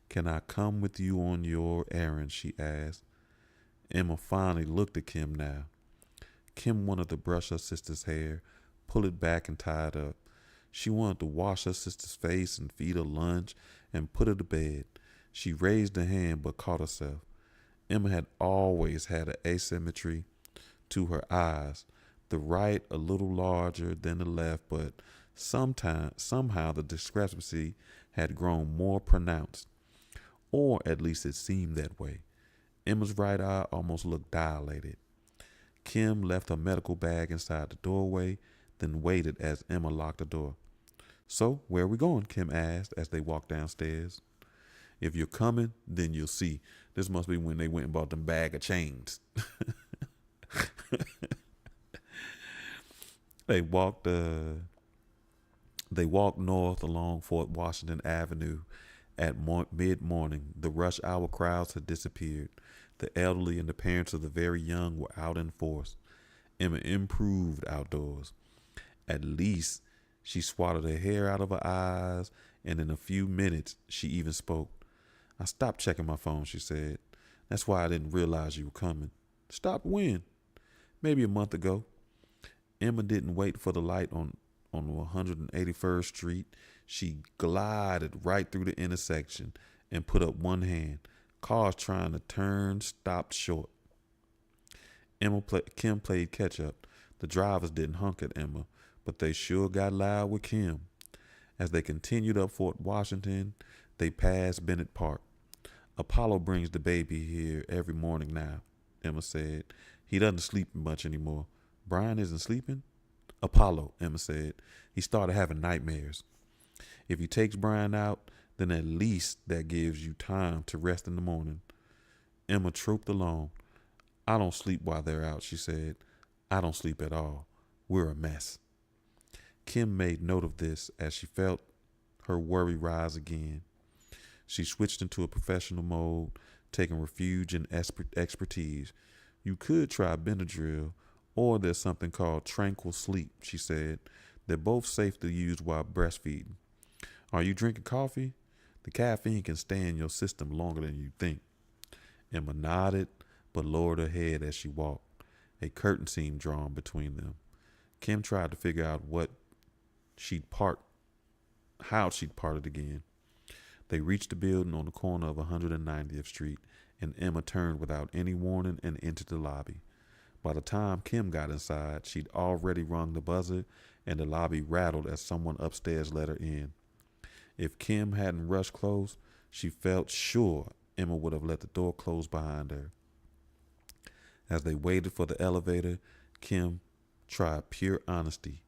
Can I come with you on your errand? She asked. Emma finally looked at Kim now. Kim wanted to brush her sister's hair, pull it back and tie it up. She wanted to wash her sister's face and feed her lunch and put her to bed. She raised her hand but caught herself. Emma had always had an asymmetry to her eyes, the right a little larger than the left, but somehow the discrepancy had grown more pronounced, or at least it seemed that way. Emma's right eye almost looked dilated. Kim left her medical bag inside the doorway, then waited as Emma locked the door. So, where are we going? Kim asked as they walked downstairs. If you're coming, then you'll see. This must be when they went and bought them bag of chains. They walked north along Fort Washington Avenue at mid-morning. The rush hour crowds had disappeared. The elderly and the parents of the very young were out in force. Emma improved outdoors. At least she swatted her hair out of her eyes, and in a few minutes she even spoke. I stopped checking my phone, she said. That's why I didn't realize you were coming. Stopped when? Maybe a month ago. Emma didn't wait for the light on 181st Street. She glided right through the intersection and put up one hand. Cars trying to turn stopped short. Kim played catch up. The drivers didn't honk at Emma, but they sure got loud with Kim. As they continued up Fort Washington, they passed Bennett Park. Apollo brings the baby here every morning now, Emma said. He doesn't sleep much anymore. Brian isn't sleeping? Apollo, Emma said. He started having nightmares. If he takes Brian out, then at least that gives you time to rest in the morning. Emma trooped along. I don't sleep while they're out, she said. I don't sleep at all. We're a mess. Kim made note of this as she felt her worry rise again. She switched into a professional mode, taking refuge in expertise. You could try Benadryl, or there's something called tranquil sleep, she said. They're both safe to use while breastfeeding. Are you drinking coffee? The caffeine can stay in your system longer than you think. Emma nodded, but lowered her head as she walked. A curtain seemed drawn between them. Kim tried to figure out how she'd parted again. They reached the building on the corner of 190th Street, and Emma turned without any warning and entered the lobby. By the time Kim got inside, she'd already rung the buzzer, and the lobby rattled as someone upstairs let her in. If Kim hadn't rushed close, she felt sure Emma would have let the door close behind her. As they waited for the elevator, Kim tried pure honesty.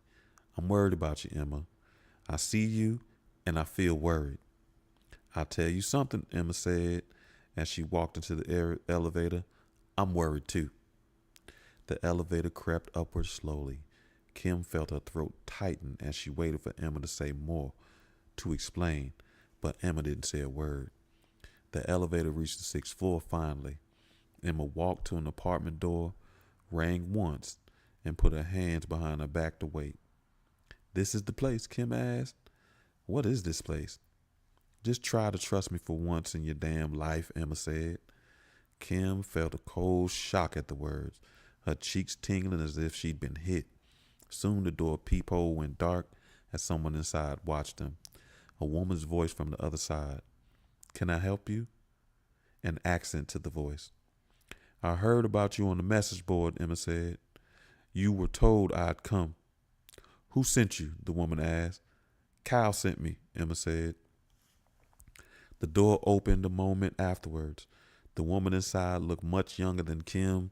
I'm worried about you, Emma. I see you, and I feel worried. I'll tell you something, Emma said as she walked into the elevator. I'm worried too. The elevator crept upward slowly. Kim felt her throat tighten as she waited for Emma to say more, to explain, but Emma didn't say a word. The elevator reached the sixth floor finally. Emma walked to an apartment door, rang once, and put her hands behind her back to wait. "This is the place?" Kim asked. "What is this place?" "Just try to trust me for once in your damn life," Emma said. Kim felt a cold shock at the words, her cheeks tingling as if she'd been hit. Soon the door peephole went dark as someone inside watched them. A woman's voice from the other side. "Can I help you?" An accent to the voice. "I heard about you on the message board," Emma said. "You were told I'd come." "Who sent you?" the woman asked. "Kyle sent me," Emma said. The door opened a moment afterwards. The woman inside looked much younger than Kim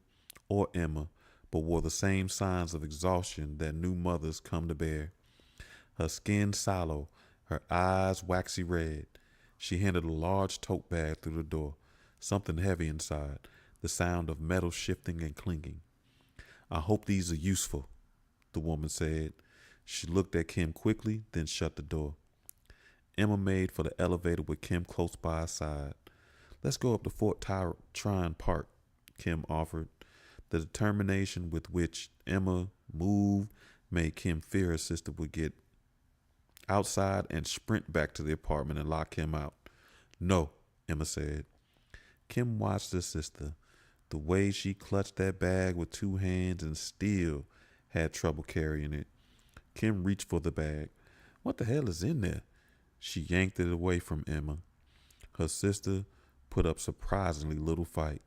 or Emma, but wore the same signs of exhaustion that new mothers come to bear. Her skin sallow, her eyes waxy red. She handed a large tote bag through the door, something heavy inside, the sound of metal shifting and clinking. "I hope these are useful," the woman said. She looked at Kim quickly, then shut the door. Emma made for the elevator with Kim close by her side. "Let's go up to Fort Tryon Park," Kim offered. The determination with which Emma moved made Kim fear her sister would get outside and sprint back to the apartment and lock him out. "No," Emma said. Kim watched her sister, the way she clutched that bag with two hands and still had trouble carrying it. Kim reached for the bag. "What the hell is in there?" She yanked it away from Emma. Her sister put up surprisingly little fight.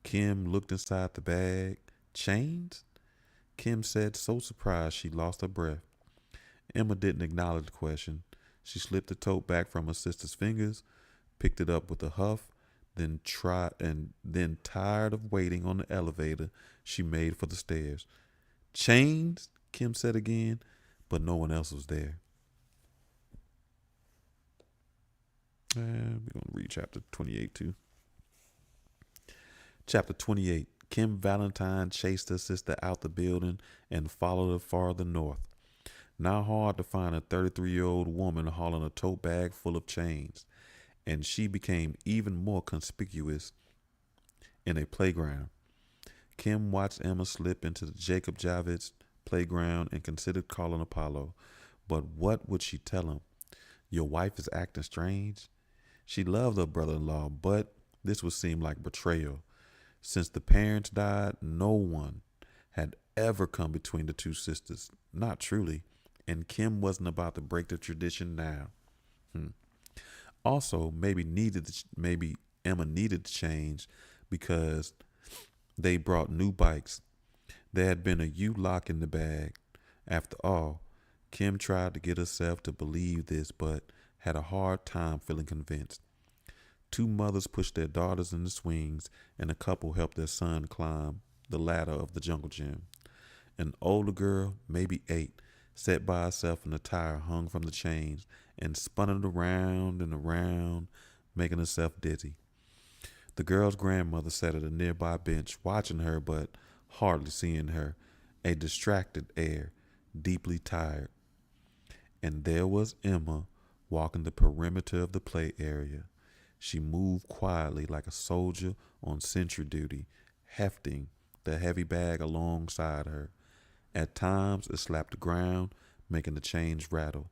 Kim looked inside the bag. "Chains?" Kim said, so surprised she lost her breath. Emma didn't acknowledge the question. She slipped the tote back from her sister's fingers, picked it up with a huff, then tired of waiting on the elevator, she made for the stairs. "Chains?" Kim said again, but no one else was there. We're going to read chapter 28 too. Chapter 28. Kim Valentine chased her sister out the building and followed her farther north. Not hard to find a 33-year-old woman hauling a tote bag full of chains, and she became even more conspicuous in a playground. Kim watched Emma slip into the Jacob Javits playground and considered calling Apollo. But what would she tell him? Your wife is acting strange? She loved her brother-in-law, but this would seem like betrayal. Since the parents died, no one had ever come between the two sisters. Not truly. And Kim wasn't about to break the tradition now. Also, maybe Emma needed to change because they brought new bikes. There had been a U-lock in the bag. After all, Kim tried to get herself to believe this, but had a hard time feeling convinced. Two mothers pushed their daughters in the swings, and a couple helped their son climb the ladder of the jungle gym. An older girl, maybe 8, sat by herself in a tire hung from the chains and spun it around and around, making herself dizzy. The girl's grandmother sat at a nearby bench, watching her but hardly seeing her, a distracted air, deeply tired. And there was Emma walking the perimeter of the play area. She moved quietly like a soldier on sentry duty, hefting the heavy bag alongside her. At times it slapped the ground, making the chains rattle.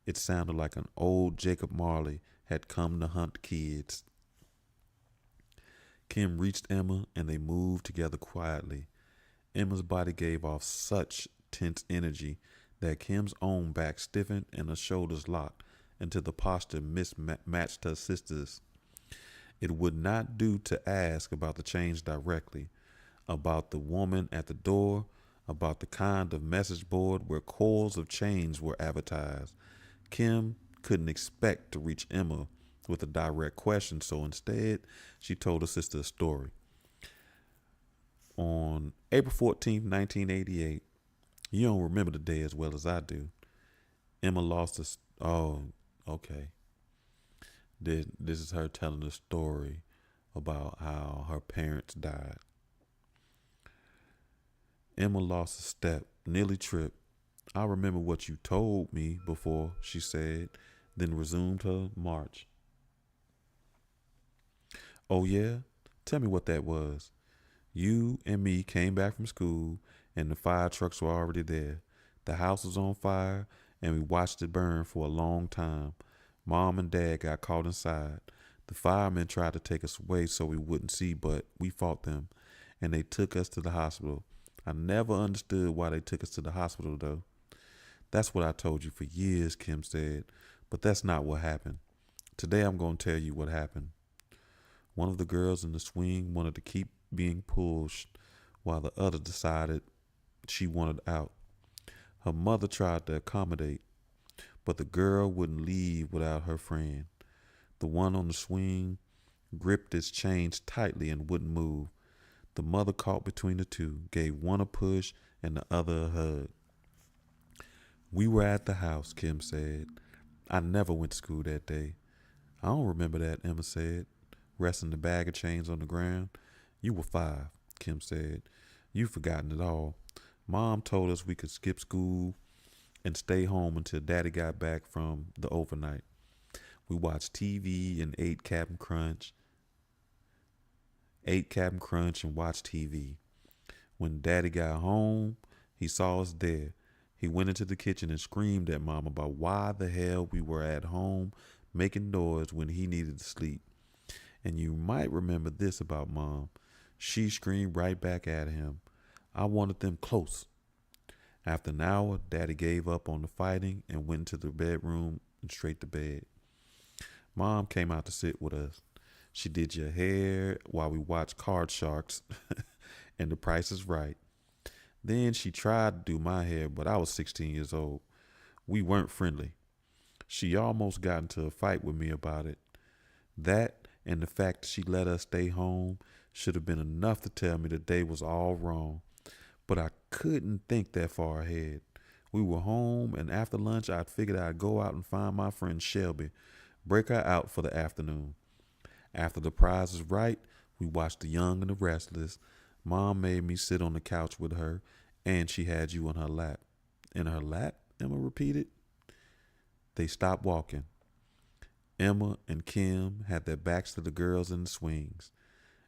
It sounded like an old Jacob Marley had come to hunt kids. Kim reached Emma and they moved together quietly. Emma's body gave off such tense energy that Kim's own back stiffened and her shoulders locked until the posture mismatched her sister's. It would not do to ask about the change directly, about the woman at the door, about the kind of message board where coils of chains were advertised. Kim couldn't expect to reach Emma with a direct question, so instead she told her sister a story. On April 14th, 1988, you don't remember the day as well as I do, Emma lost a... Oh, okay. This is her telling a story about how her parents died. Emma lost a step, nearly tripped. "I remember what you told me before," she said, then resumed her march. Oh, yeah? Tell me what that was. You and me came back from school, and the fire trucks were already there. The house was on fire, and we watched it burn for a long time. Mom and Dad got caught inside. The firemen tried to take us away so we wouldn't see, but we fought them, and they took us to the hospital. I never understood why they took us to the hospital, though. That's what I told you for years, Kim said, but that's not what happened. Today I'm going to tell you what happened. One of the girls in the swing wanted to keep being pushed while the other decided she wanted out. Her mother tried to accommodate, but the girl wouldn't leave without her friend. The one on the swing gripped its chains tightly and wouldn't move. The mother caught between the two, gave one a push and the other a hug. We were at the house, Kim said. I never went to school that day. I don't remember that, Emma said, resting the bag of chains on the ground. You were 5, Kim said. You've forgotten it all. Mom told us we could skip school and stay home until Daddy got back from the overnight. We watched TV and ate Captain Crunch and watched TV. When Daddy got home, he saw us there. He went into the kitchen and screamed at Mom about why the hell we were at home making noise when he needed to sleep. And you might remember this about Mom. She screamed right back at him. I wanted them close. After an hour, Daddy gave up on the fighting and went into the bedroom and straight to bed. Mom came out to sit with us. She did your hair while we watched Card Sharks and The Price is Right. Then she tried to do my hair, but I was 16 years old. We weren't friendly. She almost got into a fight with me about it. That and the fact she let us stay home should have been enough to tell me the day was all wrong. But I couldn't think that far ahead. We were home, and after lunch, I figured I'd go out and find my friend Shelby, break her out for the afternoon. After The Prize is Right, we watched The Young and the Restless. Mom made me sit on the couch with her, and she had you in her lap. In her lap? Emma repeated. They stopped walking. Emma and Kim had their backs to the girls in the swings.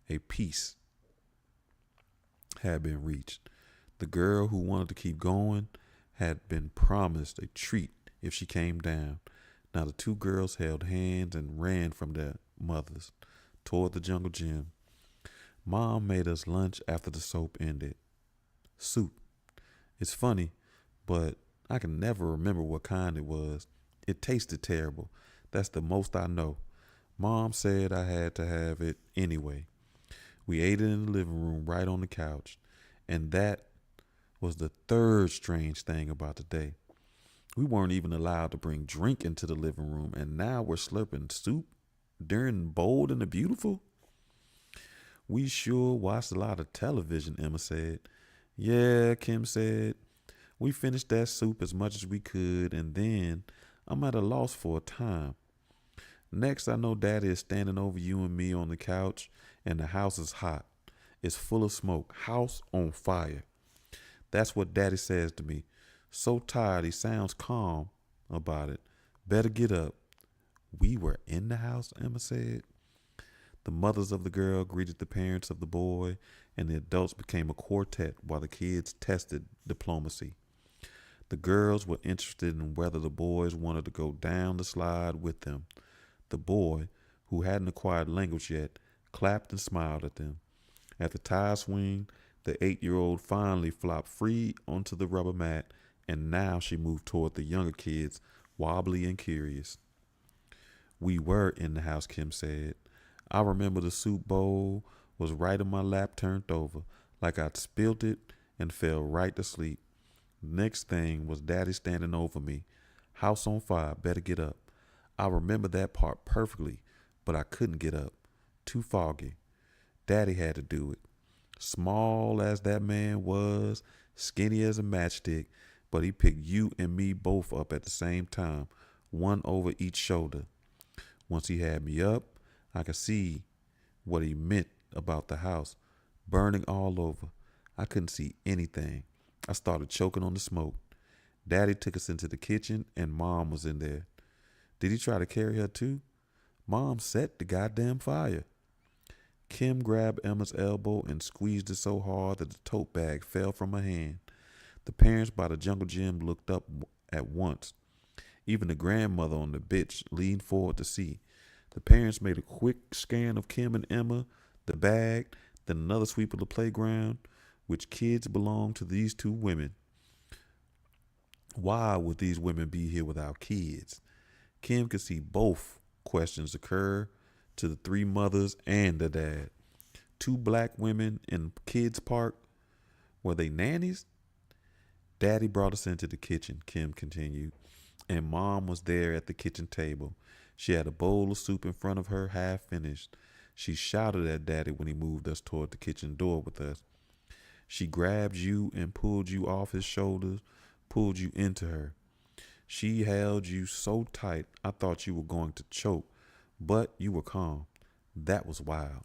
A peace had been reached. The girl who wanted to keep going had been promised a treat if she came down. Now the two girls held hands and ran from their mothers toward the jungle gym. Mom made us lunch after the soap ended. Soup. It's funny, but I can never remember what kind it was. It tasted terrible. That's the most I know. Mom said I had to have it anyway. We ate it in the living room right on the couch. And that was the third strange thing about the day. We weren't even allowed to bring drink into the living room, and now we're slurping soup during Bold and the Beautiful? We sure watched a lot of television, Emma said. Yeah, Kim said. We finished that soup as much as we could, and then I'm at a loss for a time. Next, I know Daddy is standing over you and me on the couch, and the house is hot. It's full of smoke. House on fire. That's what Daddy says to me. So tired, he sounds calm about it. Better get up. We were in the house, Emma said. The mothers of the girl greeted the parents of the boy, and the adults became a quartet while the kids tested diplomacy. The girls were interested in whether the boys wanted to go down the slide with them. The boy, who hadn't acquired language yet, clapped and smiled at them. At the tire swing, the 8-year-old finally flopped free onto the rubber mat, and now she moved toward the younger kids, wobbly and curious. We were in the house, Kim said. I remember the soup bowl was right in my lap turned over, like I'd spilled it and fell right to sleep. Next thing was Daddy standing over me. House on fire, better get up. I remember that part perfectly, but I couldn't get up. Too foggy. Daddy had to do it. Small as that man was, skinny as a matchstick, but he picked you and me both up at the same time, one over each shoulder. Once he had me up, I could see what he meant about the house, burning all over. I couldn't see anything. I started choking on the smoke. Daddy took us into the kitchen, and Mom was in there. Did he try to carry her too? Mom set the goddamn fire. Kim grabbed Emma's elbow and squeezed it so hard that the tote bag fell from her hand. The parents by the jungle gym looked up at once. Even the grandmother on the bench leaned forward to see. The parents made a quick scan of Kim and Emma, the bag, then another sweep of the playground. Which kids belong to these two women? Why would these women be here without kids? Kim could see both questions occur to the three mothers and the dad. Two black women in kids' park. Were they nannies? Daddy brought us into the kitchen, Kim continued, and Mom was there at the kitchen table. She had a bowl of soup in front of her, half finished. She shouted at Daddy when he moved us toward the kitchen door with us. She grabbed you and pulled you off his shoulders, pulled you into her. She held you so tight I thought you were going to choke, but you were calm. That was wild.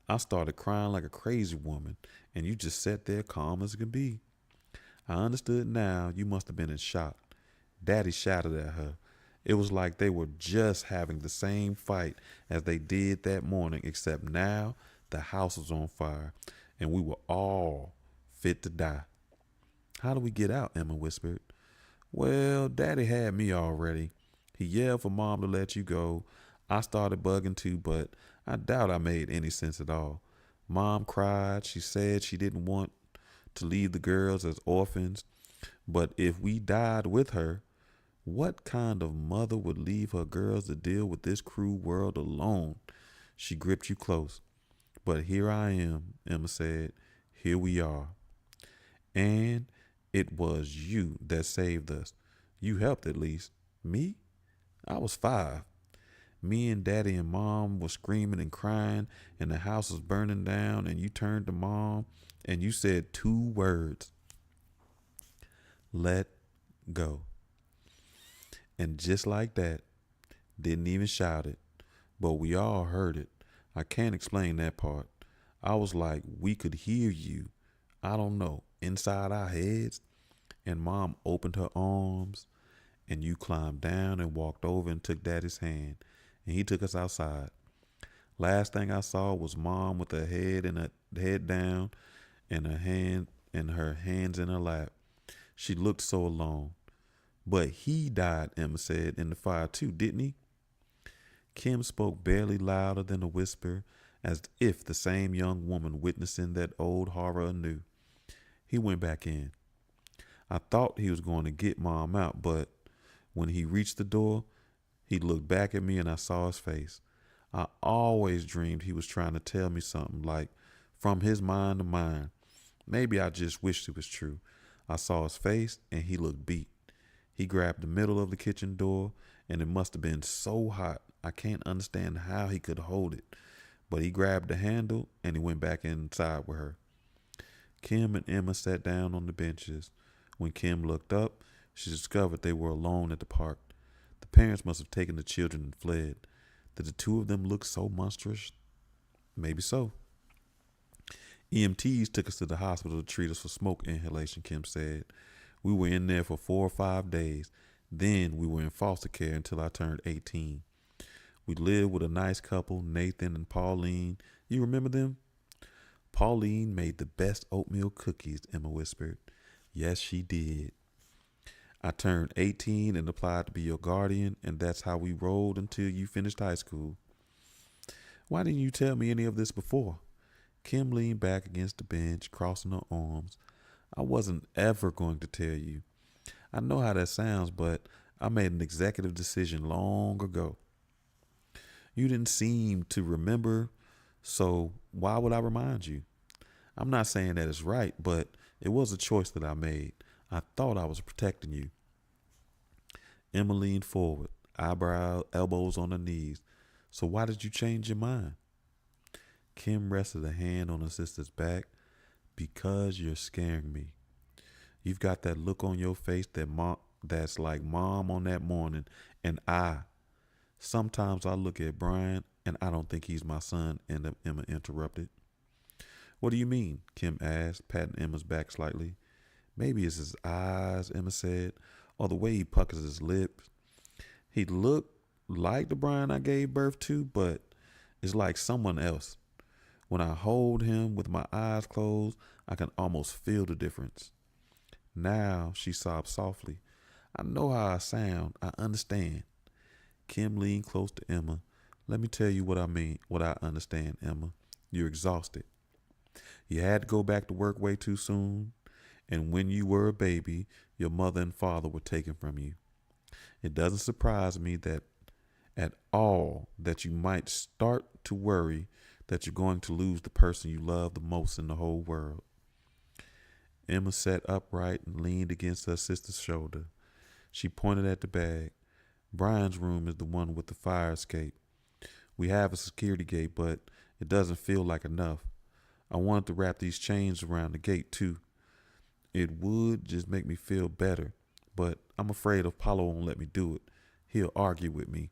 I started crying like a crazy woman, and you just sat there calm as could be. I understood now you must have been in shock. Daddy shouted at her. It was like they were just having the same fight as they did that morning, except now the house was on fire, and we were all fit to die. How do we get out? Emma whispered. Well, Daddy had me already. He yelled for Mom to let you go. I started bugging too, but I doubt I made any sense at all. Mom cried. She said she didn't want to leave the girls as orphans, but if we died with her, what kind of mother would leave her girls to deal with this cruel world alone? She gripped you close. But here I am, Emma said. Here we are. And it was you that saved us. You helped at least. Me? I was 5. Me and Daddy and Mom were screaming and crying, and the house was burning down, and you turned to Mom, and you said 2 words. Let go. And just like that, didn't even shout it, but we all heard it. I can't explain that part. I was like, we could hear you. I don't know, inside our heads. And Mom opened her arms, and you climbed down and walked over and took Daddy's hand, and he took us outside. Last thing I saw was Mom with her head down and her hands in her lap. She looked so alone. But he died, Emma said, in the fire too, didn't he? Kim spoke barely louder than a whisper, as if the same young woman witnessing that old horror anew. He went back in. I thought he was going to get Mom out, but when he reached the door, he looked back at me and I saw his face. I always dreamed he was trying to tell me something, like from his mind to mine. Maybe I just wished it was true. I saw his face and he looked beat. He grabbed the middle of the kitchen door, and it must have been so hot. I can't understand how he could hold it. But he grabbed the handle, and he went back inside with her. Kim and Emma sat down on the benches. When Kim looked up, she discovered they were alone at the park. The parents must have taken the children and fled. Did the two of them look so monstrous? Maybe so. EMTs took us to the hospital to treat us for smoke inhalation, Kim said. We were in there for 4 or 5 days. Then we were in foster care until I turned 18. We lived with a nice couple, Nathan and Pauline. You remember them? Pauline made the best oatmeal cookies, Emma whispered. Yes, she did. I turned 18 and applied to be your guardian, and that's how we rolled until you finished high school. Why didn't you tell me any of this before? Kim leaned back against the bench, crossing her arms. I wasn't ever going to tell you. I know how that sounds, but I made an executive decision long ago. You didn't seem to remember, so why would I remind you? I'm not saying that it's right, but it was a choice that I made. I thought I was protecting you. Emma leaned forward, elbows on her knees. So why did you change your mind? Kim rested a hand on her sister's back. Because you're scaring me. You've got that look on your face that's like Mom on that morning. And sometimes I look at Brian and I don't think he's my son, and Emma interrupted. What do you mean? Kim asked, patting Emma's back slightly. Maybe it's his eyes, Emma said, or the way he puckers his lips. He looked like the Brian I gave birth to, but it's like someone else. When I hold him with my eyes closed, I can almost feel the difference. Now, she sobbed softly. I know how I sound. I understand. Kim leaned close to Emma. Let me tell you what I mean, what I understand, Emma. You're exhausted. You had to go back to work way too soon. And when you were a baby, your mother and father were taken from you. It doesn't surprise me that at all that you might start to worry that you're going to lose the person you love the most in the whole world. Emma sat upright and leaned against her sister's shoulder. She pointed at the bag. Brian's room is the one with the fire escape. We have a security gate, but it doesn't feel like enough. I wanted to wrap these chains around the gate, too. It would just make me feel better, but I'm afraid Apollo won't let me do it. He'll argue with me.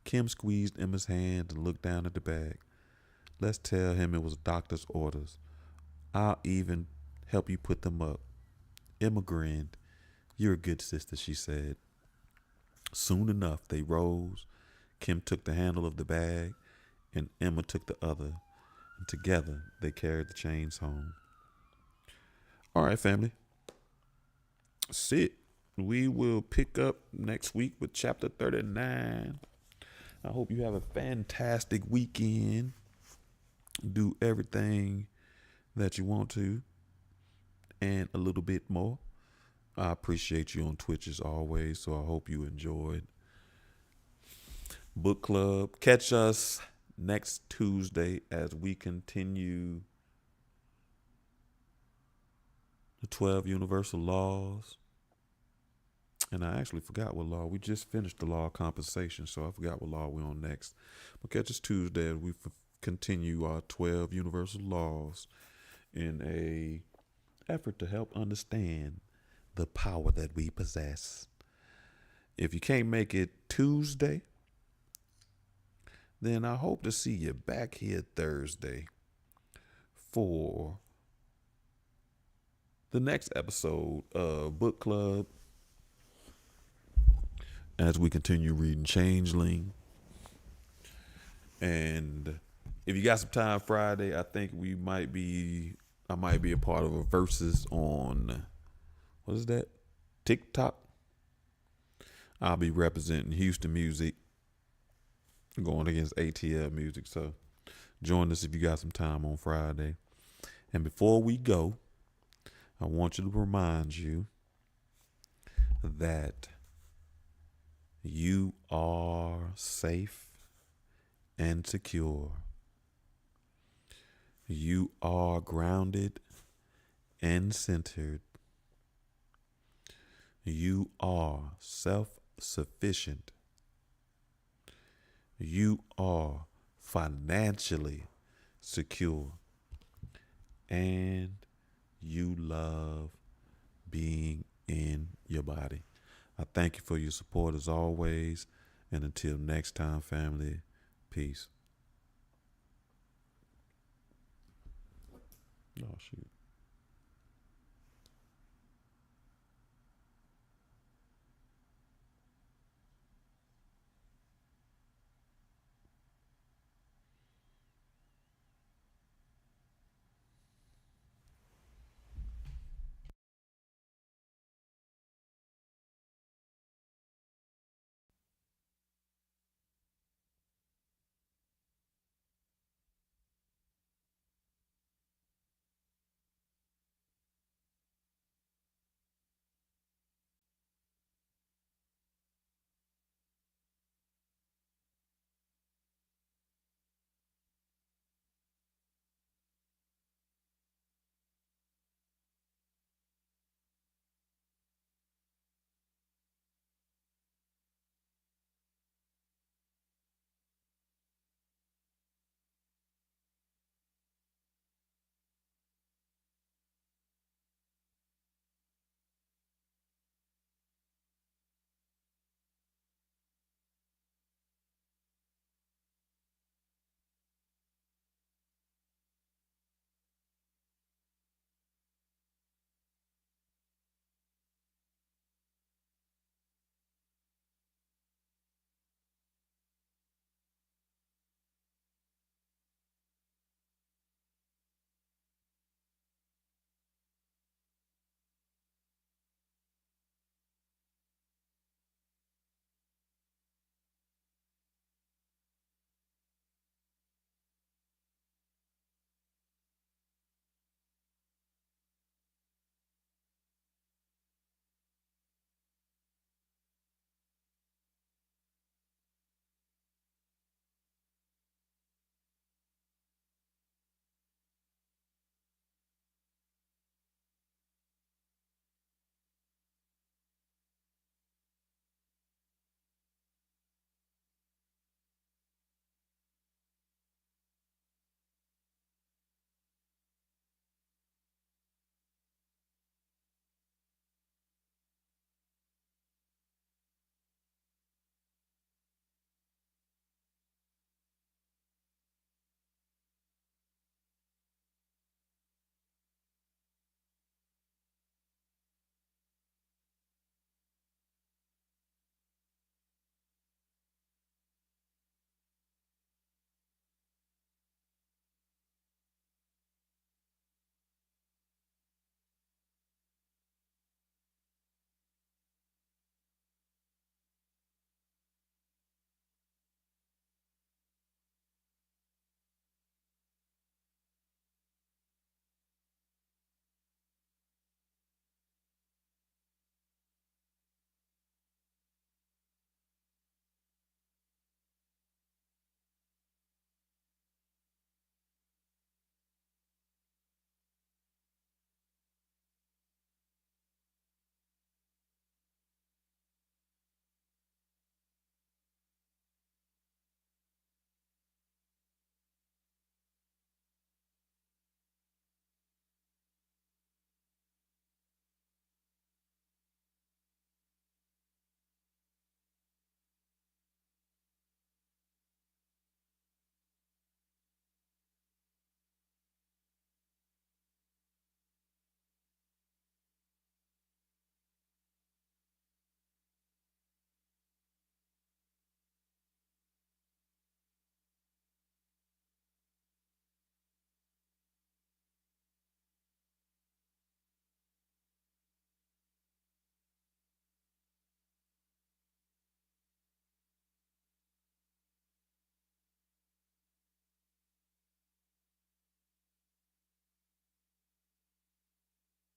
Kim squeezed Emma's hand and looked down at the bag. Let's tell him it was doctor's orders. I'll even help you put them up. Emma grinned. You're a good sister, she said. Soon enough, they rose. Kim took the handle of the bag, and Emma took the other. And together, they carried the chains home. All right, family. That's it. We will pick up next week with chapter 39. I hope you have a fantastic weekend. Do everything that you want to and a little bit more. I appreciate you on Twitch as always, so I hope you enjoyed book club. Catch us next Tuesday as we continue the 12 universal laws. And I actually forgot what law. We just finished the law of compensation, so I forgot what law we're on next. But catch us Tuesday as we continue our 12 universal laws in a effort to help understand the power that we possess. If you can't make it Tuesday, then I hope to see you back here Thursday for the next episode of Book Club as we continue reading Changeling. And if you got some time Friday, I think I might be a part of a versus on, what is that? TikTok. I'll be representing Houston music going against ATL music. So join us if you got some time on Friday. And before we go, I want you to remind you that you are safe and secure. You are grounded and centered. You are self-sufficient. You are financially secure. And you love being in your body. I thank you for your support as always. And until next time, family, peace. Oh, shoot.